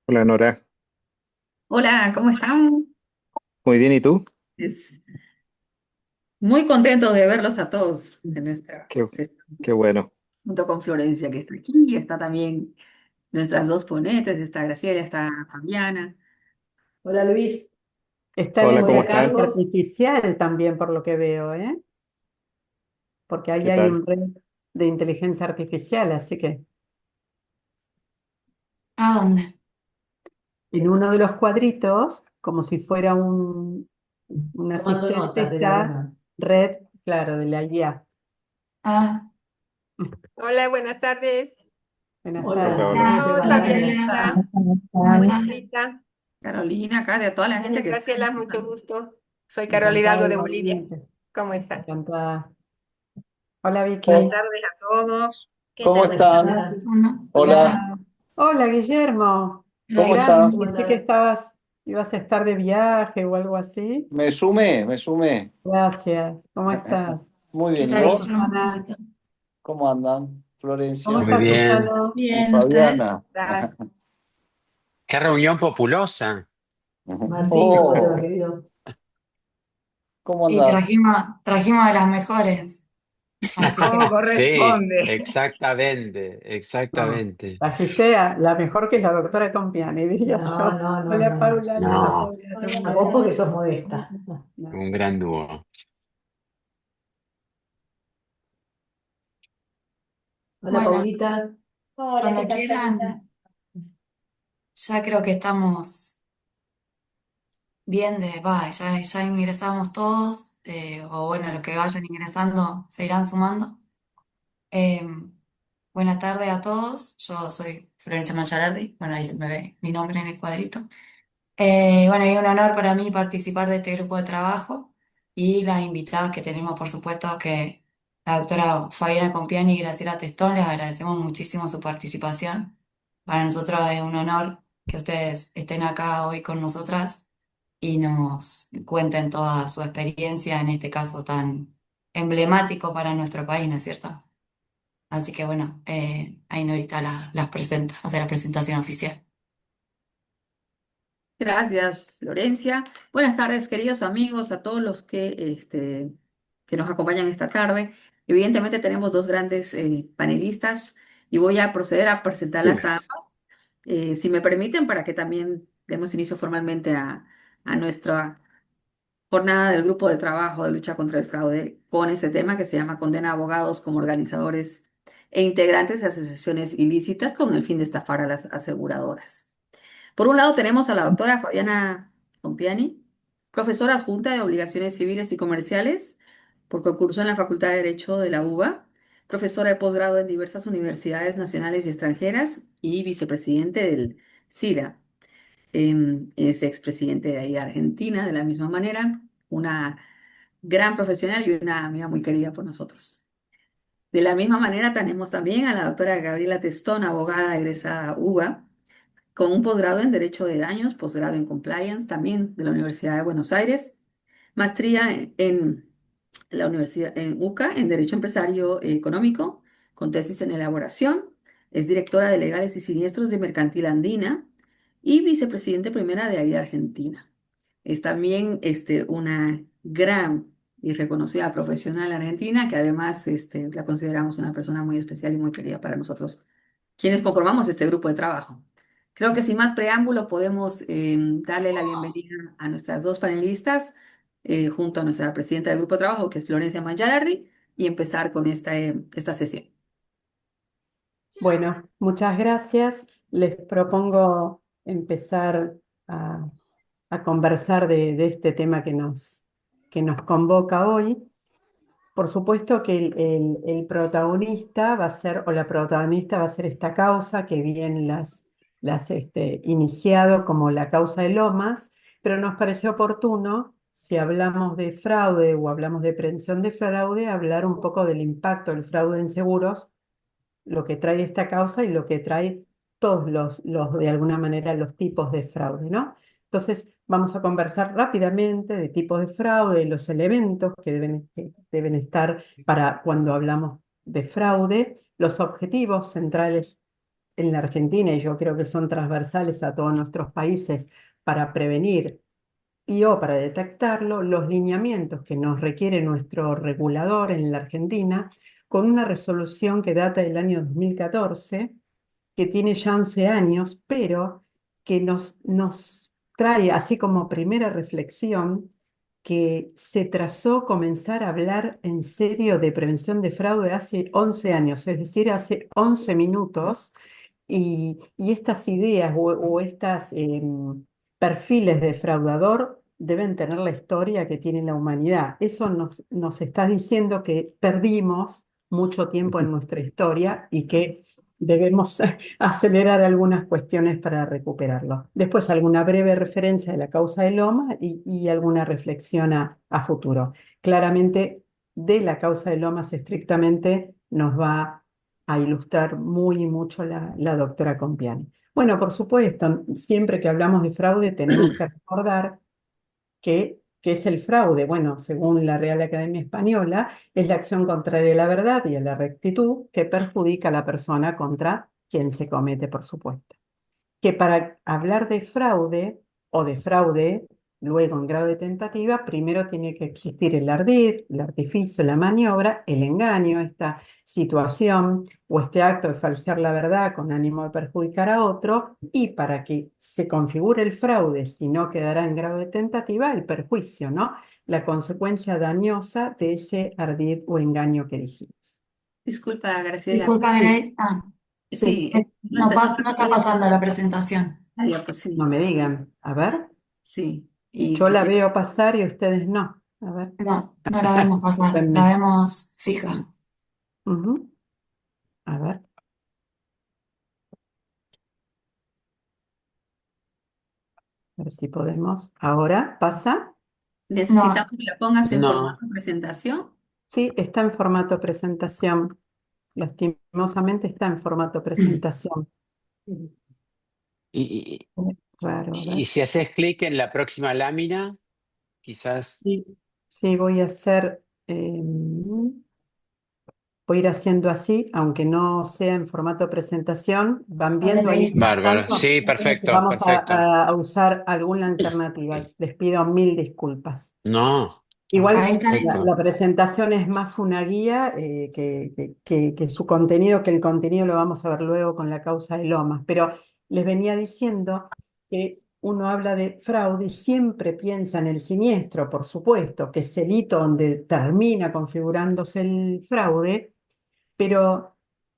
Hola Nora, Hola, ¿cómo están? muy bien, ¿y tú? Es muy contentos de verlos a todos en nuestra Qué, sesión, qué bueno. junto con Florencia, que está aquí, y está también nuestras dos ponentes, está Graciela, está Fabiana. Hola Luis. Está la Hola, ¿cómo Hola están? inteligencia artificial también, por lo que veo, ¿eh? Porque ahí ¿Qué hay tal? un red de inteligencia artificial, así que ¿A dónde? en uno de los cuadritos, como si fuera un Tomando asistente, notas de la está reunión. red, claro, de la IA. Ah, Hola, buenas tardes. Buenas Hola, tardes, hola. hola. ¿cómo te Hola, va? Hola, hola, Carolina. Florencia, ¿Cómo estás? Rita, Carolina, acá de toda la gente que está. Graciela, mucho gusto. Soy Carol Encantada Hidalgo de Bolivia. igualmente. ¿Cómo estás? Encantada. Hola Buenas Vicky. tardes a todos. ¿Qué ¿Cómo tal? Buenas están? tardes. Bueno, ¿cómo Hola, estás? Hola. Hola Guillermo. Hola, ¿cómo Mirá, Guille, estás? ¿cómo pensé que andás? ibas a estar de viaje o algo así. Me sumé. Gracias. ¿Cómo estás? Muy ¿Qué bien, ¿y tal, vos? Guillermo? ¿Cómo Susana. estás? ¿Cómo andan? ¿Cómo Florencia Muy estás, bien. Susana? y Bien, ¿ustedes? Fabiana. Ah, Qué reunión populosa. Martín, ¿cómo te va, Oh, querido? ¿cómo Y andás? trajimos a las mejores. Así ¿Cómo que, Sí, corresponde? exactamente, No, exactamente. trajiste a la mejor que es la doctora Compiani, diría no, yo. no, no, Hola, no. Paula, no se No, podía A vos atender. porque sos modesta. No. un gran dúo. Hola, Bueno, Paulita. hola, ¿qué cuando tal, Paulita? quieran, ya creo que estamos bien ya ingresamos todos, o bueno, los que vayan ingresando se irán sumando. Eh, Buenas tardes a todos, yo soy Florencia Machalardi, bueno, ahí se me ve mi nombre en el cuadrito. Bueno, es un honor para mí participar de este grupo de trabajo y las invitadas que tenemos, por supuesto, que la doctora Fabiana Compiani y Graciela Testón, les agradecemos muchísimo su participación. Para nosotros es un honor que ustedes estén acá hoy con nosotras y nos cuenten toda su experiencia en este caso tan emblemático para nuestro país, ¿no es cierto? Así que bueno, ahí Norita las presenta, hace la presentación oficial. Gracias, Florencia. Buenas tardes, queridos amigos, a todos los que nos acompañan esta tarde. Evidentemente tenemos dos grandes panelistas y voy a proceder a presentarlas si me permiten, para que también demos inicio formalmente a nuestra jornada del grupo de trabajo de lucha contra el fraude con ese tema que se llama Condena a abogados como organizadores e integrantes de asociaciones ilícitas con el fin de estafar a las aseguradoras. Por un lado tenemos a la doctora Fabiana Compiani, profesora adjunta de Obligaciones Civiles y Comerciales por concurso en la Facultad de Derecho de la UBA, profesora de posgrado en diversas universidades nacionales y extranjeras y vicepresidente del CIRA. Es expresidente de ahí de Argentina, de la misma manera, una gran profesional y una amiga muy querida por nosotros. De la misma manera tenemos también a la doctora Gabriela Testón, abogada egresada UBA, con un posgrado en Derecho de Daños, posgrado en Compliance, también de la Universidad de Buenos Aires, maestría en la Universidad en UCA en Derecho Empresario Económico, con tesis en elaboración. Es directora de Legales y Siniestros de Mercantil Andina y vicepresidente primera de AIDA Argentina. Es también una gran y reconocida profesional argentina que además la consideramos una persona muy especial y muy querida para nosotros, quienes conformamos este grupo de trabajo. Creo que sin más preámbulo podemos darle la bienvenida a nuestras dos panelistas, junto a nuestra presidenta del grupo de trabajo, que es Florencia Mangialardi, y empezar con esta sesión. Bueno, muchas gracias. Les propongo empezar a, a conversar de este tema que nos convoca hoy. Por supuesto que el protagonista va a ser, o la protagonista va a ser esta causa que bien las iniciado como la causa de Lomas, pero nos pareció oportuno, si hablamos de fraude o hablamos de prevención de fraude, hablar un poco del impacto del fraude en seguros, lo que trae esta causa y lo que trae todos de alguna manera, los tipos de fraude, ¿no? Entonces, vamos a conversar rápidamente de tipos de fraude, de los elementos que deben estar para cuando hablamos de fraude, los objetivos centrales en la Argentina, y yo creo que son transversales a todos nuestros países para prevenir y o para detectarlo, los lineamientos que nos requiere nuestro regulador en la Argentina, con una resolución que data del año 2014, que tiene ya 11 años, pero que nos trae, así como primera reflexión, que se trazó comenzar a hablar en serio de prevención de fraude hace 11 años, es decir, hace 11 minutos, y estas ideas o estas perfiles de defraudador deben tener la historia que tiene la humanidad. Eso nos está diciendo que perdimos mucho tiempo en nuestra historia y que debemos acelerar algunas cuestiones para recuperarlo. Después alguna breve referencia de la causa de Loma y alguna reflexión a futuro. Claramente, de la causa de Lomas estrictamente nos va a ilustrar muy y mucho la doctora Compiani. Bueno, por supuesto, siempre que hablamos de fraude tenemos que recordar ¿qué es el fraude? Bueno, según la Real Academia Española, es la acción contraria a la verdad y a la rectitud que perjudica a la persona contra quien se comete, por supuesto. Que para hablar de fraude o de fraude, luego en grado de tentativa, primero tiene que existir el ardid, el artificio, la maniobra, el engaño, esta situación o este acto de falsear la verdad con ánimo de perjudicar a otro, y para que se configure el fraude, si no quedará en grado de tentativa, el perjuicio, ¿no? La consecuencia dañosa de ese ardid o engaño que dijimos. Disculpa, Graciela. Disculpa, Sí, sí, Sí, no, no está no está todavía pasando la presentación. la diapositiva. no me digan. A ver, Sí, y yo la quisiera. veo pasar y ustedes no. A ver. No, no la vemos pasar, la Discúlpenme. vemos fija. Ujú. A ver, a ver si podemos. Ahora pasa. Necesitamos No, que la pongas en No. formato presentación. Sí, está en formato presentación. Lastimosamente está en formato presentación. Y, Raro, a ver. y si haces clic en la próxima lámina, quizás. Sí, sí, voy a hacer. Voy a ir haciendo así, aunque no sea en formato presentación. ¿Van no le viendo ahí leíste. mientras Bárbaro. tanto? Sí, perfecto, Vamos perfecto. a usar alguna alternativa. Les pido mil disculpas. No, Igual Ahí está. perfecto. la presentación es más una guía que su contenido, que el contenido lo vamos a ver luego con la causa de Lomas. Pero les venía diciendo que uno habla de fraude y siempre piensa en el siniestro, por supuesto, que es el hito donde termina configurándose el fraude, pero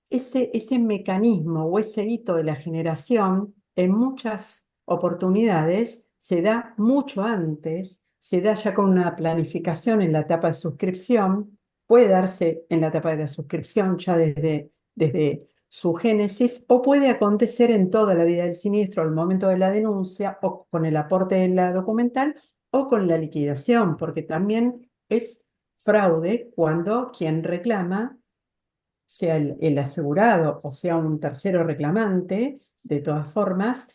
ese mecanismo o ese hito de la generación en muchas oportunidades se da mucho antes, se da ya con una planificación en la etapa de suscripción, puede darse en la etapa de la suscripción ya desde su génesis, o puede acontecer en toda la vida del siniestro al momento de la denuncia o con el aporte de la documental o con la liquidación, porque también es fraude cuando quien reclama, sea el asegurado o sea un tercero reclamante. De todas formas,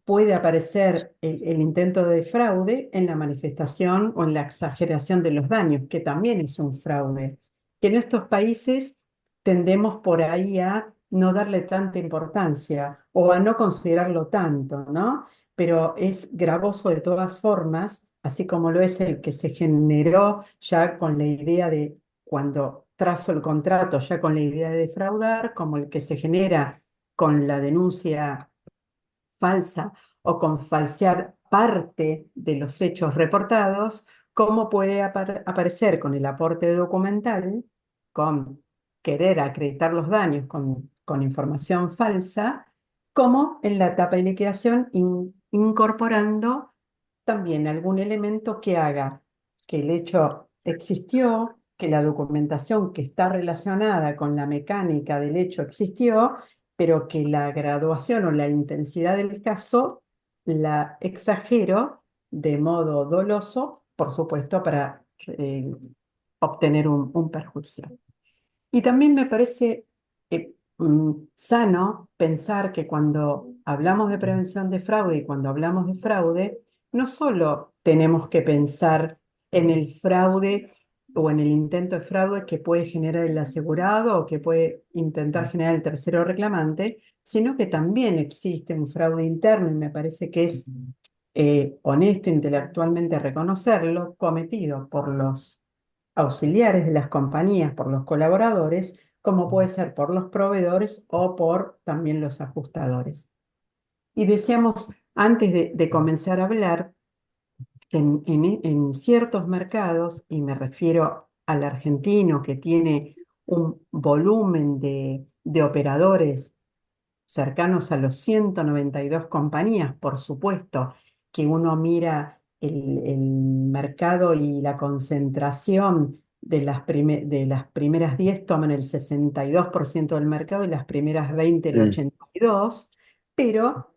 puede aparecer el intento de fraude en la manifestación o en la exageración de los daños, que también es un fraude, que en estos países tendemos por ahí a no darle tanta importancia o a no considerarlo tanto, ¿no? Pero es gravoso de todas formas, así como lo es el que se generó ya con la idea de cuando trazo el contrato, ya con la idea de defraudar, como el que se genera con la denuncia falsa o con falsear parte de los hechos reportados, cómo puede aparecer con el aporte documental, con querer acreditar los daños con información falsa, como en la etapa de liquidación incorporando también algún elemento que haga que el hecho existió, que la documentación que está relacionada con la mecánica del hecho existió, pero que la graduación o la intensidad del caso la exagero de modo doloso, por supuesto, para obtener un perjuicio. Y también me parece sano pensar que cuando hablamos de prevención de fraude y cuando hablamos de fraude, no solo tenemos que pensar en el fraude o en el intento de fraude que puede generar el asegurado o que puede intentar generar el tercero reclamante, sino que también existe un fraude interno, y me parece que es honesto intelectualmente reconocerlo, cometido por los auxiliares de las compañías, por los colaboradores, como puede ser por los proveedores o por también los ajustadores. Y decíamos, antes de comenzar a hablar, que en ciertos mercados, y me refiero al argentino que tiene un volumen de operadores cercanos a los 192 compañías, por supuesto, que uno mira el mercado y la concentración de las primeras 10 toman el 62% del mercado y las primeras 20 el Mm. 82%, pero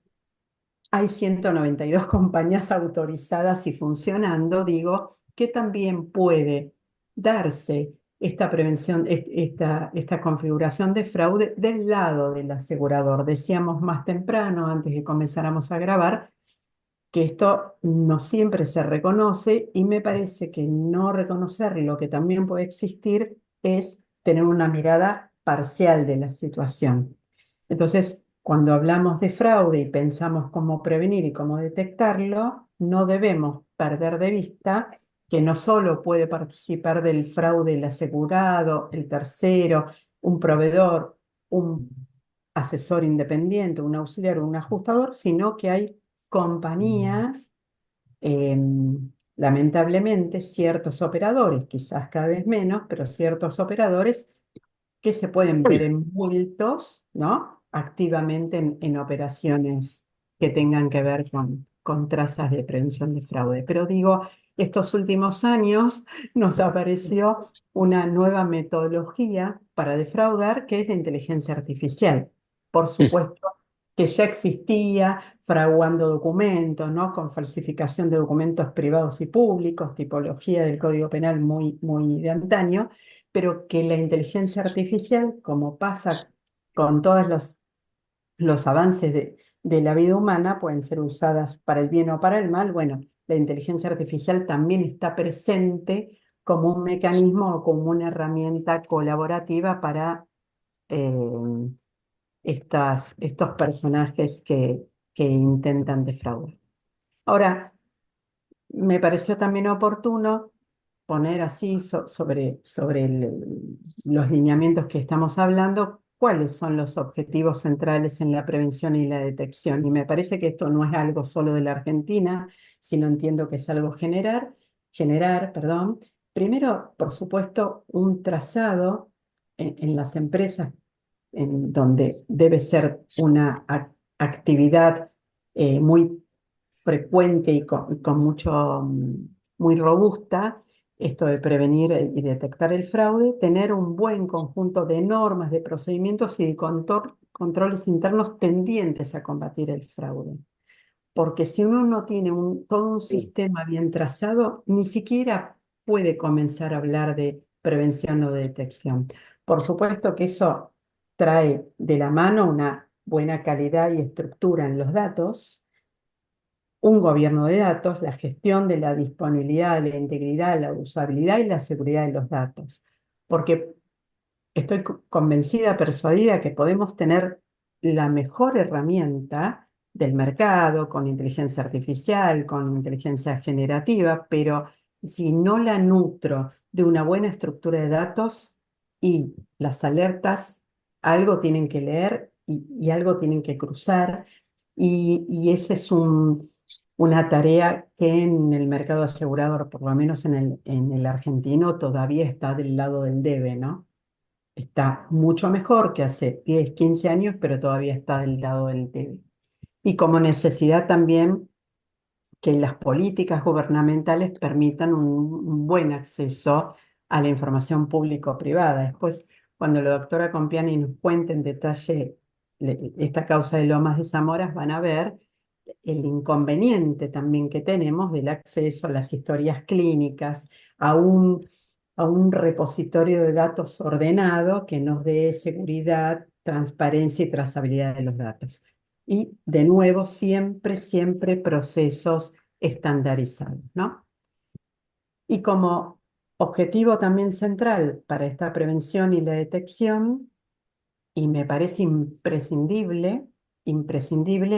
hay 192 compañías autorizadas y funcionando, digo, que también puede darse esta prevención, esta configuración de fraude del lado del asegurador. Decíamos más temprano, antes que comenzáramos a grabar, que esto no siempre se reconoce y me parece que no reconocer lo que también puede existir es tener una mirada parcial de la situación. Entonces, cuando hablamos de fraude y pensamos cómo prevenir y cómo detectarlo, no debemos perder de vista que no solo puede participar del fraude el asegurado, el tercero, un proveedor, un asesor independiente, un auxiliar o un ajustador, sino que hay compañías, lamentablemente, ciertos operadores, quizás cada vez menos, pero ciertos operadores que se pueden ver envueltos, ¿no? Activamente en operaciones que tengan que ver con trazas de prevención de fraude. Pero digo, estos últimos años nos apareció una nueva metodología para defraudar, que es la inteligencia artificial. Por supuesto que ya existía fraguando documentos, ¿no? Con falsificación de documentos privados y públicos, tipología del Código Penal muy, muy de antaño, pero que la inteligencia artificial, como pasa con todos los avances de la vida humana, pueden ser usadas para el bien o para el mal. Bueno, la inteligencia artificial también está presente como un mecanismo o como una herramienta colaborativa para eh, estos personajes que intentan defraudar. Ahora, me pareció también oportuno poner así sobre los lineamientos que estamos hablando, cuáles son los objetivos centrales en la prevención y la detección. Y me parece que esto no es algo solo de la Argentina, sino entiendo que es algo generar, perdón. Primero, por supuesto, un trazado en las empresas en donde debe ser una actividad muy frecuente y con mucho, muy robusta, esto de prevenir y detectar el fraude, tener un buen conjunto de normas, de procedimientos y de controles internos tendientes a combatir el fraude. Porque si uno no tiene todo un sistema bien trazado, ni siquiera puede comenzar a hablar de prevención o de detección. Por supuesto que eso trae de la mano una buena calidad y estructura en los datos, un gobierno de datos, la gestión de la disponibilidad, de la integridad, la usabilidad y la seguridad de los datos. Porque estoy convencida, persuadida que podemos tener la mejor herramienta del mercado con inteligencia artificial, con inteligencia generativa, pero si no la nutro de una buena estructura de datos y las alertas, algo tienen que leer y algo tienen que cruzar, y esa es una tarea que en el mercado asegurador, por lo menos en el argentino, todavía está del lado del debe, ¿no? Está mucho mejor que hace 10, 15 años, pero todavía está del lado del debe. Y como necesidad también que las políticas gubernamentales permitan un buen acceso a la información público-privada. Después, cuando la doctora Compiani nos cuente en detalle esta causa de Lomas de Zamora, van a ver el inconveniente también que tenemos del acceso a las historias clínicas, a un repositorio de datos ordenado que nos dé seguridad, transparencia y trazabilidad de los datos. Y de nuevo, siempre, siempre procesos estandarizados, ¿no? Y como Objetivo también central para esta prevención y la detección, y me parece imprescindible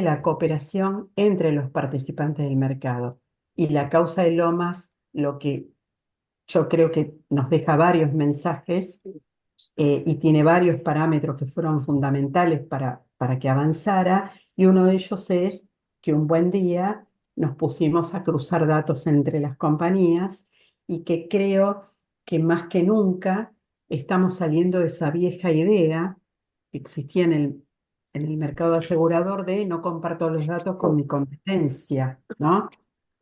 la cooperación entre los participantes del mercado. Y la causa de Lomas, lo que yo creo que nos deja varios mensajes y tiene varios parámetros que fueron fundamentales para que avanzara, y uno de ellos es que un buen día nos pusimos a cruzar datos entre las compañías y que creo que más que nunca estamos saliendo de esa vieja idea que existía en el mercado asegurador de no comparto los datos con mi competencia, ¿no?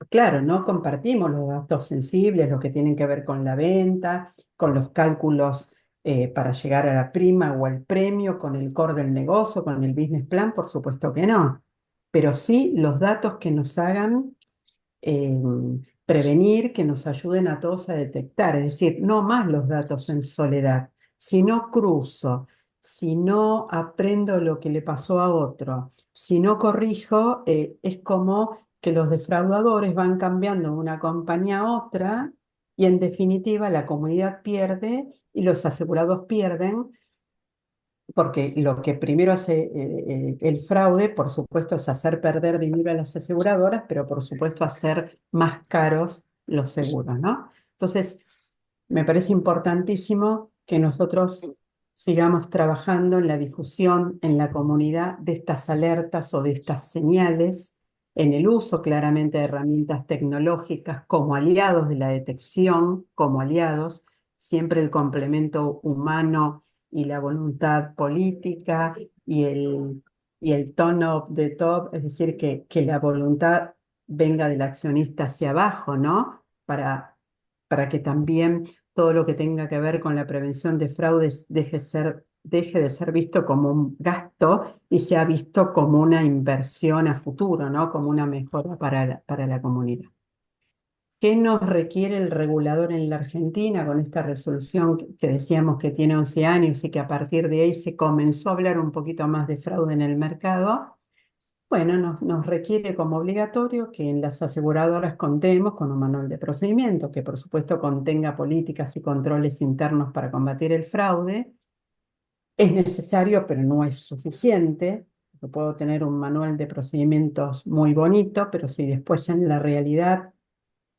Claro, no compartimos los datos sensibles, lo que tienen que ver con la venta, con los cálculos para llegar a la prima o al premio, con el core del negocio, con el business plan, por supuesto que no. Pero sí los datos que nos hagan eh, prevenir, que nos ayuden a todos a detectar. Es decir, no más los datos en soledad. Si no cruzo, si no aprendo lo que le pasó a otro, si no corrijo, es como que los defraudadores van cambiando de una compañía a otra y en definitiva la comunidad pierde y los asegurados pierden porque lo que primero hace el fraude, por supuesto, es hacer perder dinero a las aseguradoras, pero por supuesto hacer más caros los seguros, ¿no? Entonces, me parece importantísimo que nosotros sigamos trabajando en la difusión en la comunidad de estas alertas o de estas señales, en el uso claramente de herramientas tecnológicas como aliados de la detección, como aliados, siempre el complemento humano y la voluntad política y el tone of the top, es decir, que la voluntad venga del accionista hacia abajo, ¿no? Para que también todo lo que tenga que ver con la prevención de fraudes deje de ser visto como un gasto y sea visto como una inversión a futuro, ¿no? Como una mejora para la comunidad. ¿Qué nos requiere el regulador en la Argentina con esta resolución que decíamos que tiene 11 años y que a partir de ahí se comenzó a hablar un poquito más de fraude en el mercado? Bueno, nos requiere como obligatorio que en las aseguradoras contemos con un manual de procedimiento que por supuesto contenga políticas y controles internos para combatir el fraude. Es necesario, pero no es suficiente. Yo puedo tener un manual de procedimientos muy bonito, pero si después en la realidad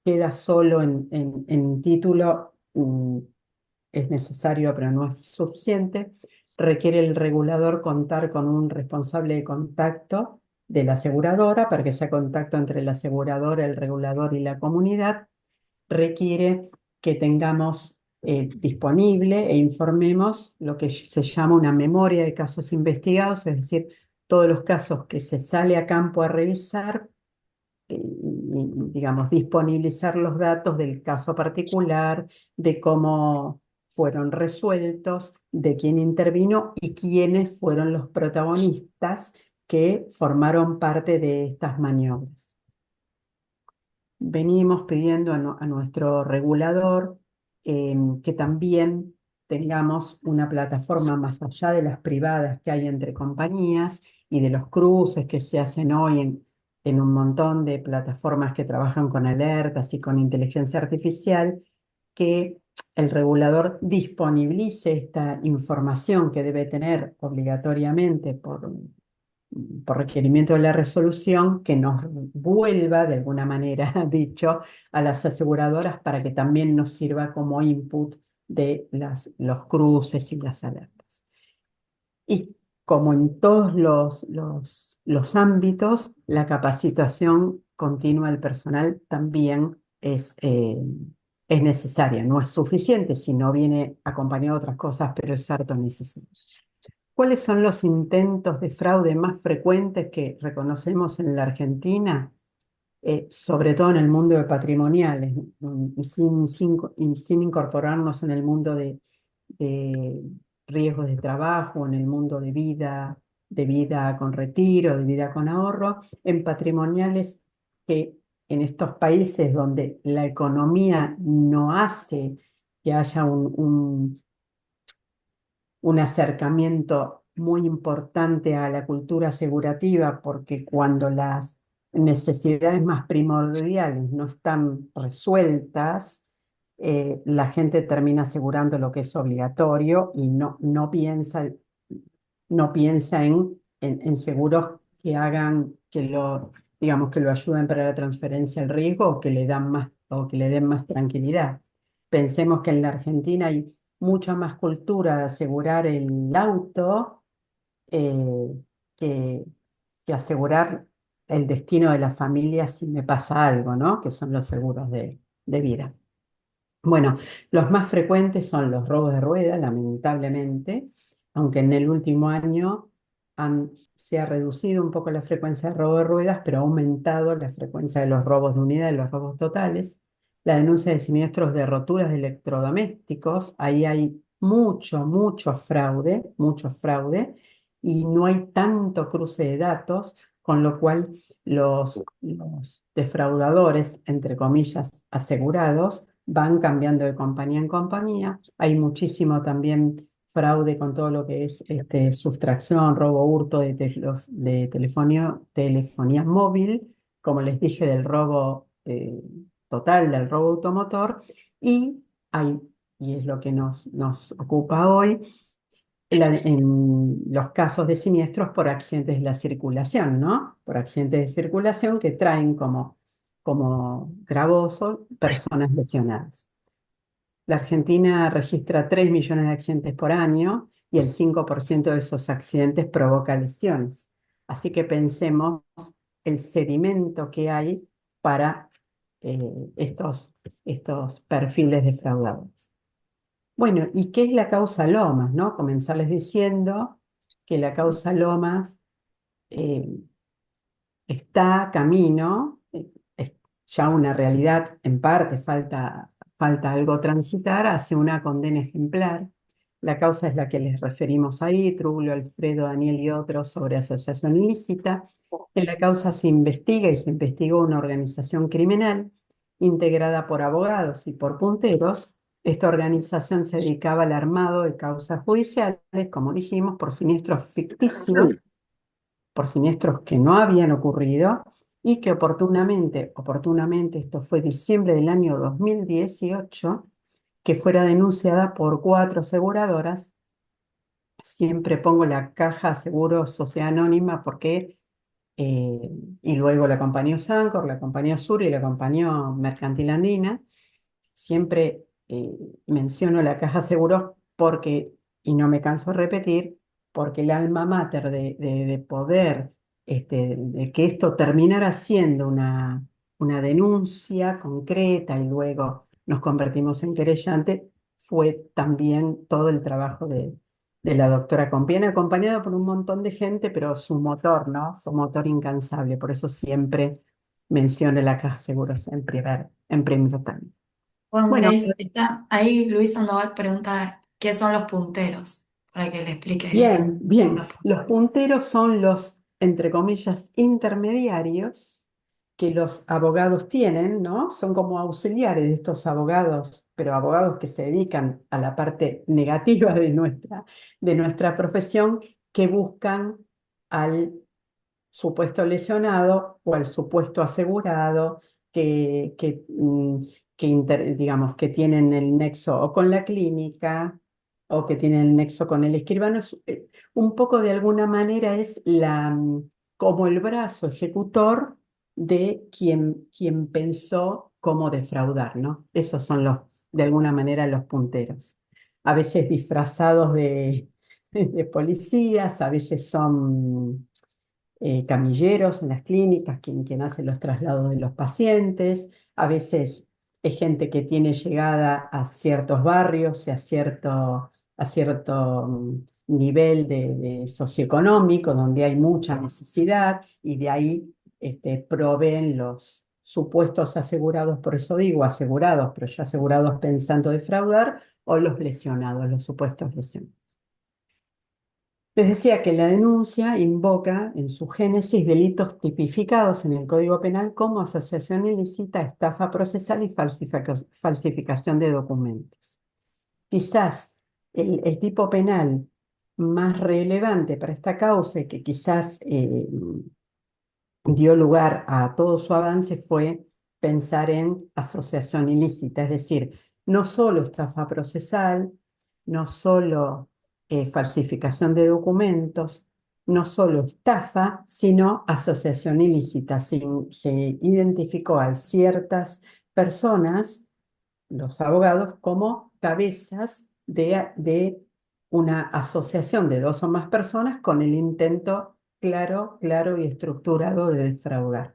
queda solo en título, es necesario, pero no es suficiente. Requiere el regulador contar con un responsable de contacto de la aseguradora para que sea contacto entre la aseguradora, el regulador y la comunidad. Requiere que tengamos disponible e informemos lo que se llama una memoria de casos investigados, es decir, todos los casos que se sale a campo a revisar, digamos, disponibilizar los datos del caso particular, de cómo fueron resueltos, de quién intervino y quiénes fueron los protagonistas que formaron parte de estas maniobras. Venimos pidiendo a nuestro regulador que también tengamos una plataforma más allá de las privadas que hay entre compañías y de los cruces que se hacen hoy en un montón de plataformas que trabajan con alertas y con inteligencia artificial, que el regulador disponibilice esta información que debe tener obligatoriamente por requerimiento de la resolución, que nos vuelva, de alguna manera dicho, a las aseguradoras para que también nos sirva como input de los cruces y las alertas. Y como en todos los ámbitos, la capacitación continua del personal también es necesaria. No es suficiente si no viene acompañado de otras cosas, pero es harto necesario. ¿Cuáles son los intentos de fraude más frecuentes que reconocemos en la Argentina? Sobre todo en el mundo de patrimoniales, sin incorporarnos en el mundo de riesgos de trabajo, en el mundo de vida con retiro, de vida con ahorro, en patrimoniales que en estos países donde la economía no hace que haya un acercamiento muy importante a la cultura asegurativa, porque cuando las necesidades más primordiales no están resueltas, la gente termina asegurando lo que es obligatorio y no piensa en seguros que hagan, digamos, que lo ayuden para la transferencia al riesgo o que le dan más, o que le den más tranquilidad. Pensemos que en la Argentina hay mucha más cultura de asegurar el auto eh, que, que asegurar el destino de la familia si me pasa algo, ¿no? Que son los seguros de vida. Bueno, los más frecuentes son los robos de ruedas, lamentablemente, aunque en el último año se ha reducido un poco la frecuencia de robo de ruedas, pero ha aumentado la frecuencia de los robos de unidad y los robos totales. La denuncia de siniestros de roturas de electrodomésticos, ahí hay mucho fraude, y no hay tanto cruce de datos, con lo cual los defraudadores, entre comillas, asegurados, van cambiando de compañía en compañía. Hay muchísimo también fraude con todo lo que es sustracción, robo, hurto de telefonía móvil, como les dije, del robo total, del robo automotor, y hay, y es lo que nos ocupa hoy, en los casos de siniestros por accidentes de la circulación, ¿no? Por accidentes de circulación que traen como gravoso personas lesionadas. La Argentina registra 3 millones de accidentes por año y el 5% de esos accidentes provoca lesiones. Así que pensemos el sedimento que hay para estos perfiles defraudadores. Bueno, ¿y qué es la causa Lomas, no? Comenzarles diciendo que la causa Lomas eh, está camino, es ya una realidad, en parte falta algo transitar hacia una condena ejemplar. La causa es la que les referimos ahí, Trulio, Alfredo, Daniel y otros, sobre asociación ilícita. En la causa se investiga y se investigó una organización criminal integrada por abogados y por punteros. Esta organización se dedicaba al armado de causas judiciales, como dijimos, por siniestros ficticios, por siniestros que no habían ocurrido y que oportunamente, esto fue diciembre del año 2018, que fuera denunciada por 4 aseguradoras. Siempre pongo la Caja Seguros Sociedad Anónima porque, eh, y luego la acompañó Sancor, la acompañó Sur y la acompañó Mercantil Andina. Siempre menciono la Caja Seguros porque, y no me canso de repetir, porque el alma mater de poder, de que esto terminara siendo una denuncia concreta y luego nos convertimos en querellante, fue también todo el trabajo de la doctora Compiègne, acompañada por un montón de gente, pero su motor, ¿no? Su motor incansable. Por eso siempre menciono la Caja Seguros en primer término. Bueno, Bueno, Grace, está ahí Luis Sandoval pregunta qué son los punteros, para que le expliques bien, bien. los punteros. Los punteros son los, entre comillas, intermediarios que los abogados tienen, ¿no? Son como auxiliares de estos abogados, pero abogados que se dedican a la parte negativa de nuestra profesión, que buscan al supuesto lesionado o al supuesto asegurado digamos, que tienen el nexo o con la clínica o que tienen el nexo con el escribano. Un poco de alguna manera es como el brazo ejecutor de quien pensó cómo defraudar, ¿no? Esos son de alguna manera los punteros. A veces disfrazados de policías, a veces son camilleros en las clínicas, quien hace los traslados de los pacientes. A veces es gente que tiene llegada a ciertos barrios y a cierto nivel de socioeconómico, donde hay mucha necesidad, y de ahí proveen los supuestos asegurados, por eso digo asegurados, pero ya asegurados pensando defraudar, o los lesionados, los supuestos lesionados. Les decía que la denuncia invoca en su génesis delitos tipificados en el Código Penal como asociación ilícita, estafa procesal y falsificación de documentos. Quizás el tipo penal más relevante para esta causa y que quizás dio lugar a todo su avance fue pensar en asociación ilícita, es decir, no solo estafa procesal, no solo falsificación de documentos, no solo estafa, sino asociación ilícita. Se identificó a ciertas personas, los abogados, como cabezas de una asociación de dos o más personas con el intento claro y estructurado de defraudar.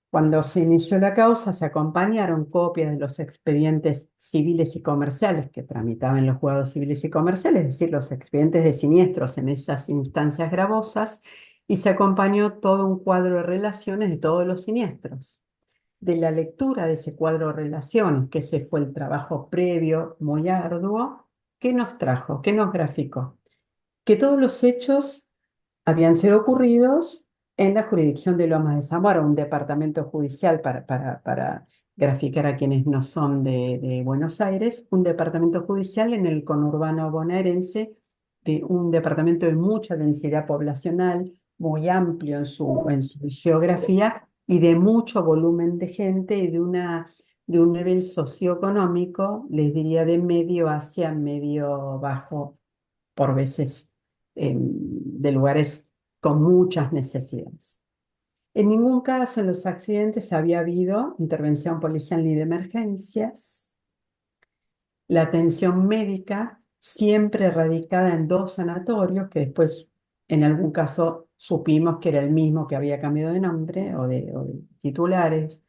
Cuando se inició la causa, se acompañaron copias de los expedientes civiles y comerciales que tramitaban los juzgados civiles y comerciales, es decir, los expedientes de siniestros en esas instancias gravosas, y se acompañó todo un cuadro de relaciones de todos los siniestros. De la lectura de ese cuadro de relaciones, que ese fue el trabajo previo muy arduo, ¿qué nos trajo? ¿Qué nos graficó? Que todos los hechos habían sido ocurridos en la jurisdicción de Lomas de Zamora, un departamento judicial para graficar a quienes no son de Buenos Aires, un departamento judicial en el conurbano bonaerense, de un departamento de mucha densidad poblacional, muy amplio en su geografía y de mucho volumen de gente y de un nivel socioeconómico, les diría de medio hacia medio bajo, por veces de lugares con muchas necesidades. En ningún caso en los accidentes había habido intervención policial ni de emergencias. La atención médica siempre radicada en dos sanatorios, que después en algún caso supimos que era el mismo que había cambiado de nombre o de titulares.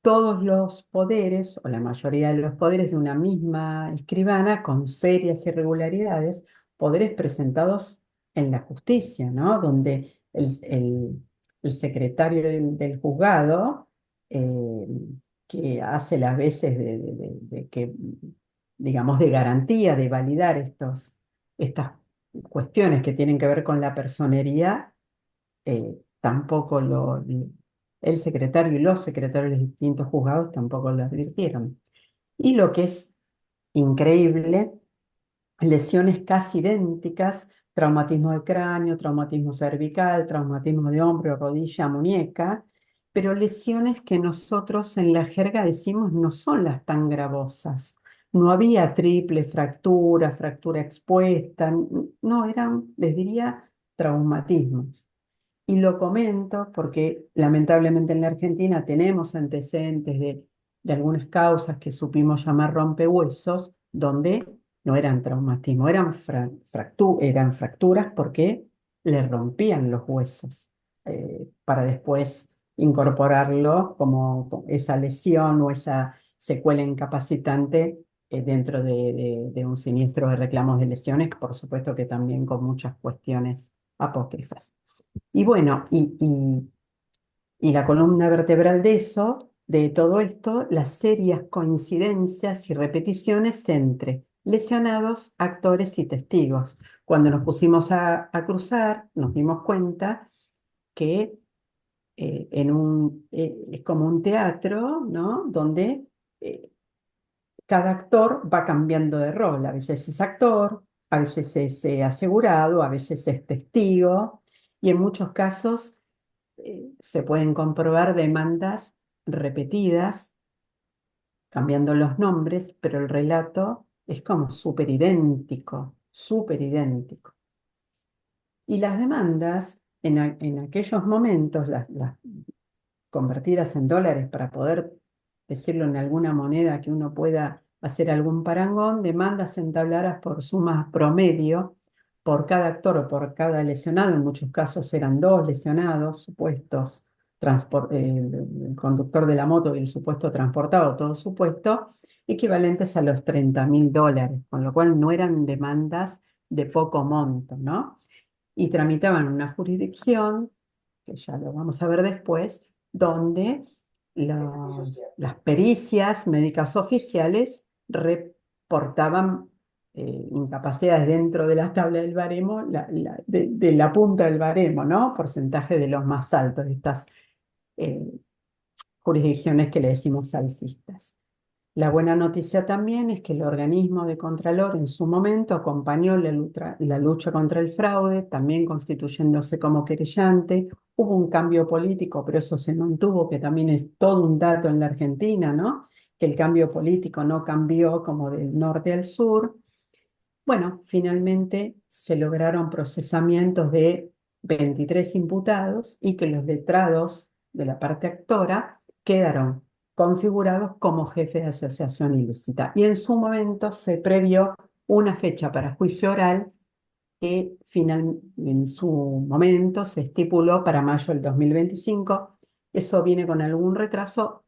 Todos los poderes, o la mayoría de los poderes de una misma escribana, con serias irregularidades, poderes presentados en la justicia, ¿no? Donde el secretario del juzgado, eh, que hace las veces de que, digamos, de garantía, de validar estas cuestiones que tienen que ver con la personería, tampoco el secretario y los secretarios de los distintos juzgados tampoco lo advirtieron. Y lo que es increíble, lesiones casi idénticas, traumatismo de cráneo, traumatismo cervical, traumatismo de hombro, rodilla, muñeca, pero lesiones que nosotros en la jerga decimos no son las tan gravosas. No había triple fractura, fractura expuesta, no, eran, les diría, traumatismos. Y lo comento porque lamentablemente en la Argentina tenemos antecedentes de algunas causas que supimos llamar rompehuesos, donde no eran traumatismo, eran fracturas porque le rompían los huesos, para después incorporarlo como esa lesión o esa secuela incapacitante, dentro de un siniestro de reclamos de lesiones, por supuesto que también con muchas cuestiones apócrifas. Y bueno, y la columna vertebral de eso, de todo esto, las serias coincidencias y repeticiones entre lesionados, actores y testigos. Cuando nos pusimos a cruzar, nos dimos cuenta que es como un teatro, ¿no? Donde cada actor va cambiando de rol. A veces es actor, a veces es asegurado, a veces es testigo, y en muchos casos se pueden comprobar demandas repetidas, cambiando los nombres, pero el relato es como súper idéntico, súper idéntico. Y las demandas, en aquellos momentos, las convertidas en dólares para poder decirlo en alguna moneda que uno pueda hacer algún parangón, demandas entabladas por sumas promedio por cada actor o por cada lesionado, en muchos casos eran dos lesionados, supuestos, el conductor de la moto y el supuesto transportado, todo supuesto, equivalentes a los $30.000, con lo cual no eran demandas de poco monto, ¿no? Y tramitaban una jurisdicción, que ya lo vamos a ver después, donde las pericias médicas oficiales reportaban incapacidades dentro de la tabla del baremo, de la punta del baremo, ¿no? Porcentaje de los más altos de estas eh, jurisdicciones que le decimos alcistas. La buena noticia también es que el organismo de Contralor en su momento acompañó la lucha contra el fraude, también constituyéndose como querellante. Hubo un cambio político, pero eso se mantuvo, que también es todo un dato en la Argentina, ¿no? que el cambio político no cambió como del norte al sur. Bueno, finalmente se lograron procesamientos de 23 imputados y que los letrados de la parte actora quedaron configurados como jefe de asociación ilícita. Y en su momento se previó una fecha para juicio oral que en su momento se estipuló para mayo del 2025. Eso viene con algún retraso,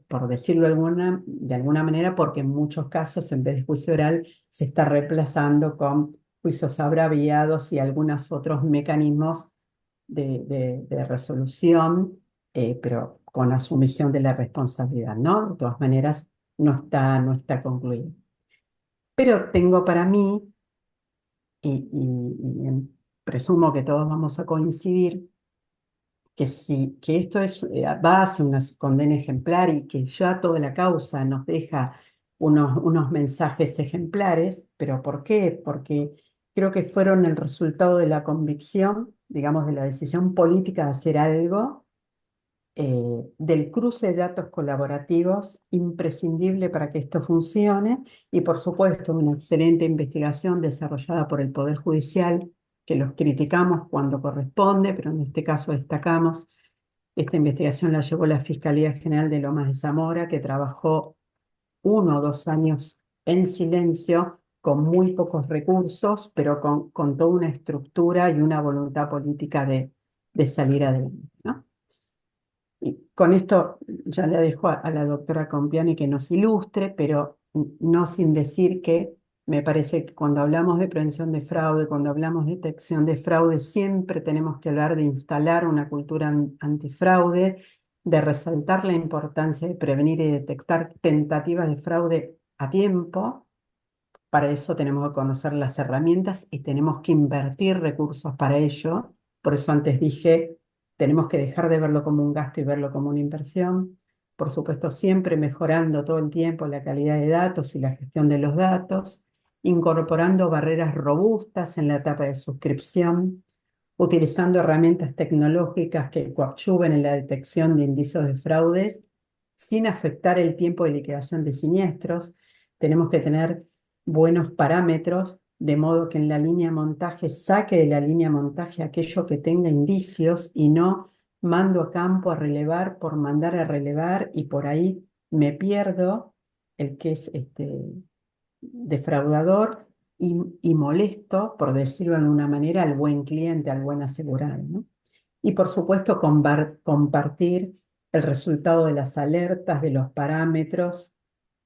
por decirlo de alguna manera, porque en muchos casos, en vez de juicio oral, se está reemplazando con juicios abreviados y algunos otros mecanismos de resolución, pero con asumición de la responsabilidad, ¿no? De todas maneras, no está concluido. Pero tengo para mí, presumo que todos vamos a coincidir, que esto va hacia una condena ejemplar y que ya toda la causa nos deja unos mensajes ejemplares. ¿Pero por qué? Porque creo que fueron el resultado de la convicción, digamos, de la decisión política de hacer algo, del cruce de datos colaborativos imprescindible para que esto funcione y, por supuesto, una excelente investigación desarrollada por el Poder Judicial, que los criticamos cuando corresponde, pero en este caso destacamos. Esta investigación la llevó la Fiscalía General de Lomas de Zamora, que trabajó 1 o 2 años en silencio, con muy pocos recursos, pero con toda una estructura y una voluntad política de salir adelante, ¿no? Y con esto ya le dejo a la doctora Compiani que nos ilustre, pero no sin decir que me parece que cuando hablamos de prevención de fraude, cuando hablamos de detección de fraude, siempre tenemos que hablar de instalar una cultura antifraude, de resaltar la importancia de prevenir y detectar tentativas de fraude a tiempo. Para eso tenemos que conocer las herramientas y tenemos que invertir recursos para ello. Por eso antes dije, tenemos que dejar de verlo como un gasto y verlo como una inversión. Por supuesto, siempre mejorando todo el tiempo la calidad de datos y la gestión de los datos, incorporando barreras robustas en la etapa de suscripción, utilizando herramientas tecnológicas que coadyuven en la detección de indicios de fraudes sin afectar el tiempo de liquidación de siniestros. Tenemos que tener buenos parámetros, de modo que en la línea de montaje saque de la línea de montaje aquello que tenga indicios y no mando a campo a relevar por mandar a relevar y por ahí me pierdo el que es defraudador y molesto, por decirlo de alguna manera, al buen cliente, al buen asegurado, ¿no? Y por supuesto compartir el resultado de las alertas, de los parámetros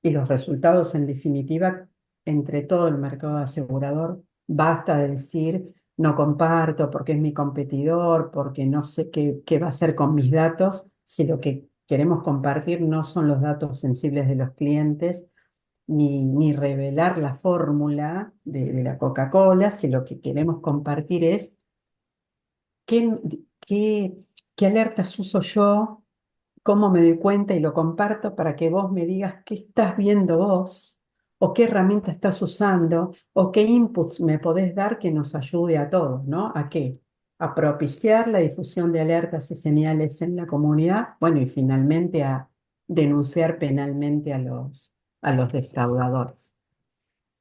y los resultados en definitiva entre todo el mercado asegurador. Basta de decir no comparto porque es mi competidor, porque no sé qué va a hacer con mis datos, si lo que queremos compartir no son los datos sensibles de los clientes, ni revelar la fórmula de la Coca-Cola, si lo que queremos compartir es qué, qué, qué alertas uso yo, cómo me doy cuenta y lo comparto para que vos me digas qué estás viendo vos, o qué herramienta estás usando, o qué inputs me podés dar que nos ayude a todos, ¿no? ¿A qué? A propiciar la difusión de alertas y señales en la comunidad, bueno, y finalmente a denunciar penalmente a los defraudadores.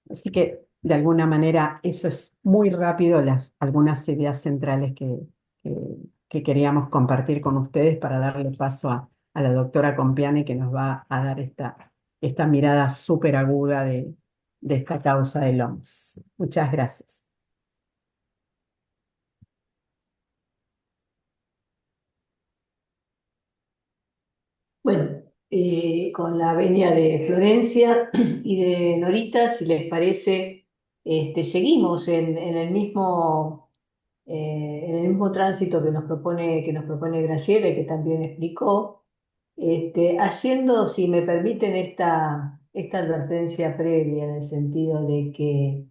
Así que, de alguna manera, eso es muy rápido algunas ideas centrales que, que queríamos compartir con ustedes para darle paso a la doctora Compiani, que nos va a dar esta mirada súper aguda de esta causa del OMS. Muchas gracias. Bueno, con la venia de Florencia y de Norita, si les parece, seguimos en el mismo tránsito que nos propone Graciela y que también explicó, haciendo, si me permiten, esta advertencia previa en el sentido de que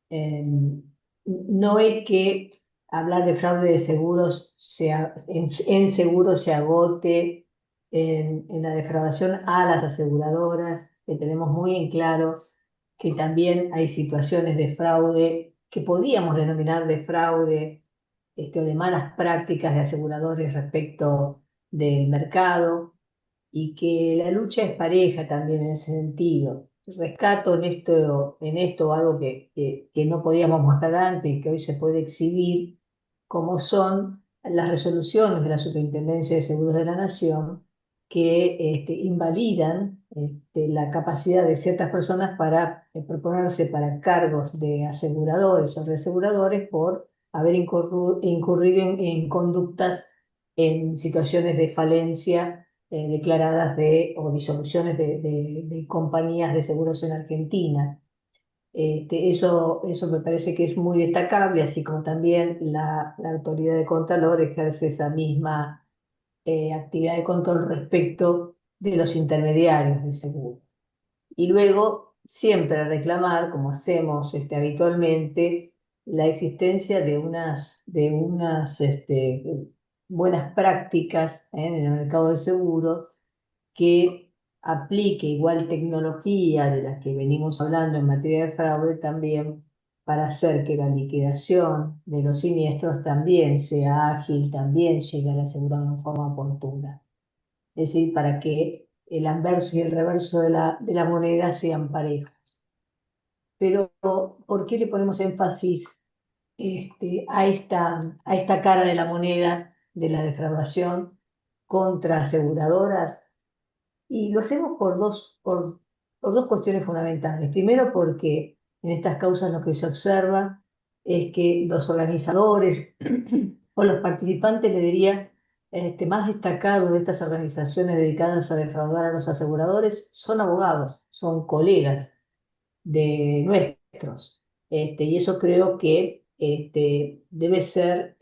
eh, no es que hablar de fraude de seguros en seguros se agote en la defraudación a las aseguradoras, que tenemos muy en claro que también hay situaciones de fraude que podríamos denominar de fraude, o de malas prácticas de aseguradores respecto del mercado, y que la lucha es pareja también en ese sentido. Rescato en esto algo que no podíamos mostrar antes y que hoy se puede exhibir, como son las resoluciones de la Superintendencia de Seguros de la Nación que invalidan la capacidad de ciertas personas para proponerse para cargos de aseguradores o reaseguradores por haber incurrido en conductas en situaciones de falencia declaradas o disoluciones de compañías de seguros en Argentina. Eso me parece que es muy destacable, así como también la autoridad de Contralor ejerce esa misma actividad de control respecto de los intermediarios del seguro. Y luego siempre reclamar, como hacemos habitualmente, la existencia de unas buenas prácticas en el mercado del seguro que aplique igual tecnología de la que venimos hablando en materia de fraude también para hacer que la liquidación de los siniestros también sea ágil, también llegue al asegurado en forma oportuna. Es decir, para que el anverso y el reverso de la moneda sean parejos. Pero, ¿por qué le ponemos énfasis a esta cara de la moneda de la defraudación contra aseguradoras? Y lo hacemos por dos cuestiones fundamentales. Primero, porque en estas causas lo que se observa es que los organizadores o los participantes, le diría, más destacados de estas organizaciones dedicadas a defraudar a los aseguradores son abogados, son colegas de nuestros. Y eso creo que debe ser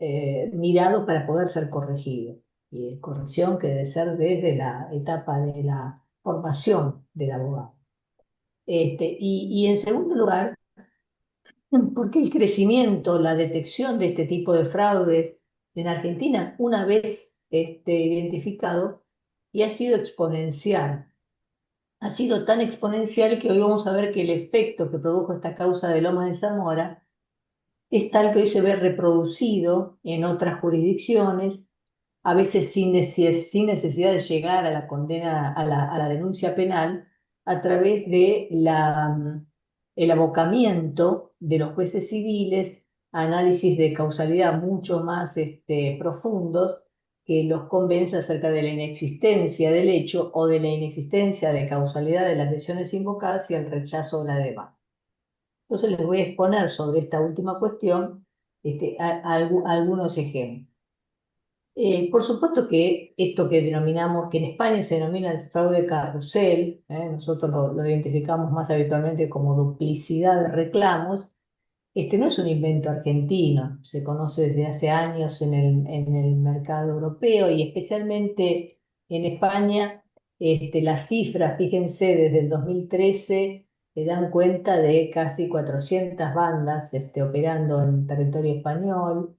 mirado para poder ser corregido. Y corrección que debe ser desde la etapa de la formación del abogado. Y en segundo lugar, porque el crecimiento, la detección de este tipo de fraudes en Argentina, una vez identificado, y ha sido exponencial. Ha sido tan exponencial que hoy vamos a ver que el efecto que produjo esta causa de Lomas de Zamora es tal que hoy se ve reproducido en otras jurisdicciones, a veces sin necesidad de llegar a la condena, a la denuncia penal, a través de el abocamiento de los jueces civiles a análisis de causalidad mucho más profundos que los convence acerca de la inexistencia del hecho o de la inexistencia de causalidad de las lesiones invocadas y el rechazo de la demanda. Entonces les voy a exponer sobre esta última cuestión algunos ejemplos. Por supuesto que esto que denominamos, que en España se denomina el fraude carrusel, nosotros lo identificamos más habitualmente como duplicidad de reclamos. No es un invento argentino, se conoce desde hace años en el mercado europeo y especialmente en España. Las cifras, fíjense, desde el 2013 se dan cuenta de casi 400 bandas operando en territorio español.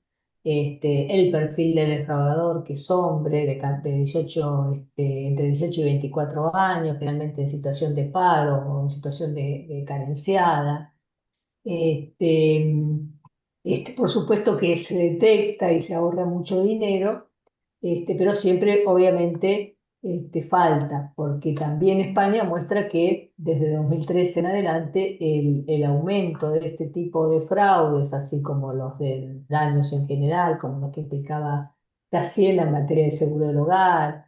El perfil del defraudador, que es hombre, de 18, entre 18 y 24 años, generalmente en situación de paro o en situación de carenciada. Este, por supuesto que se detecta y se ahorra mucho dinero, pero siempre obviamente falta, porque también España muestra que desde 2013 en adelante el aumento de este tipo de fraudes, así como los de daños en general, como los que explicaba Graciela en materia de seguro del hogar,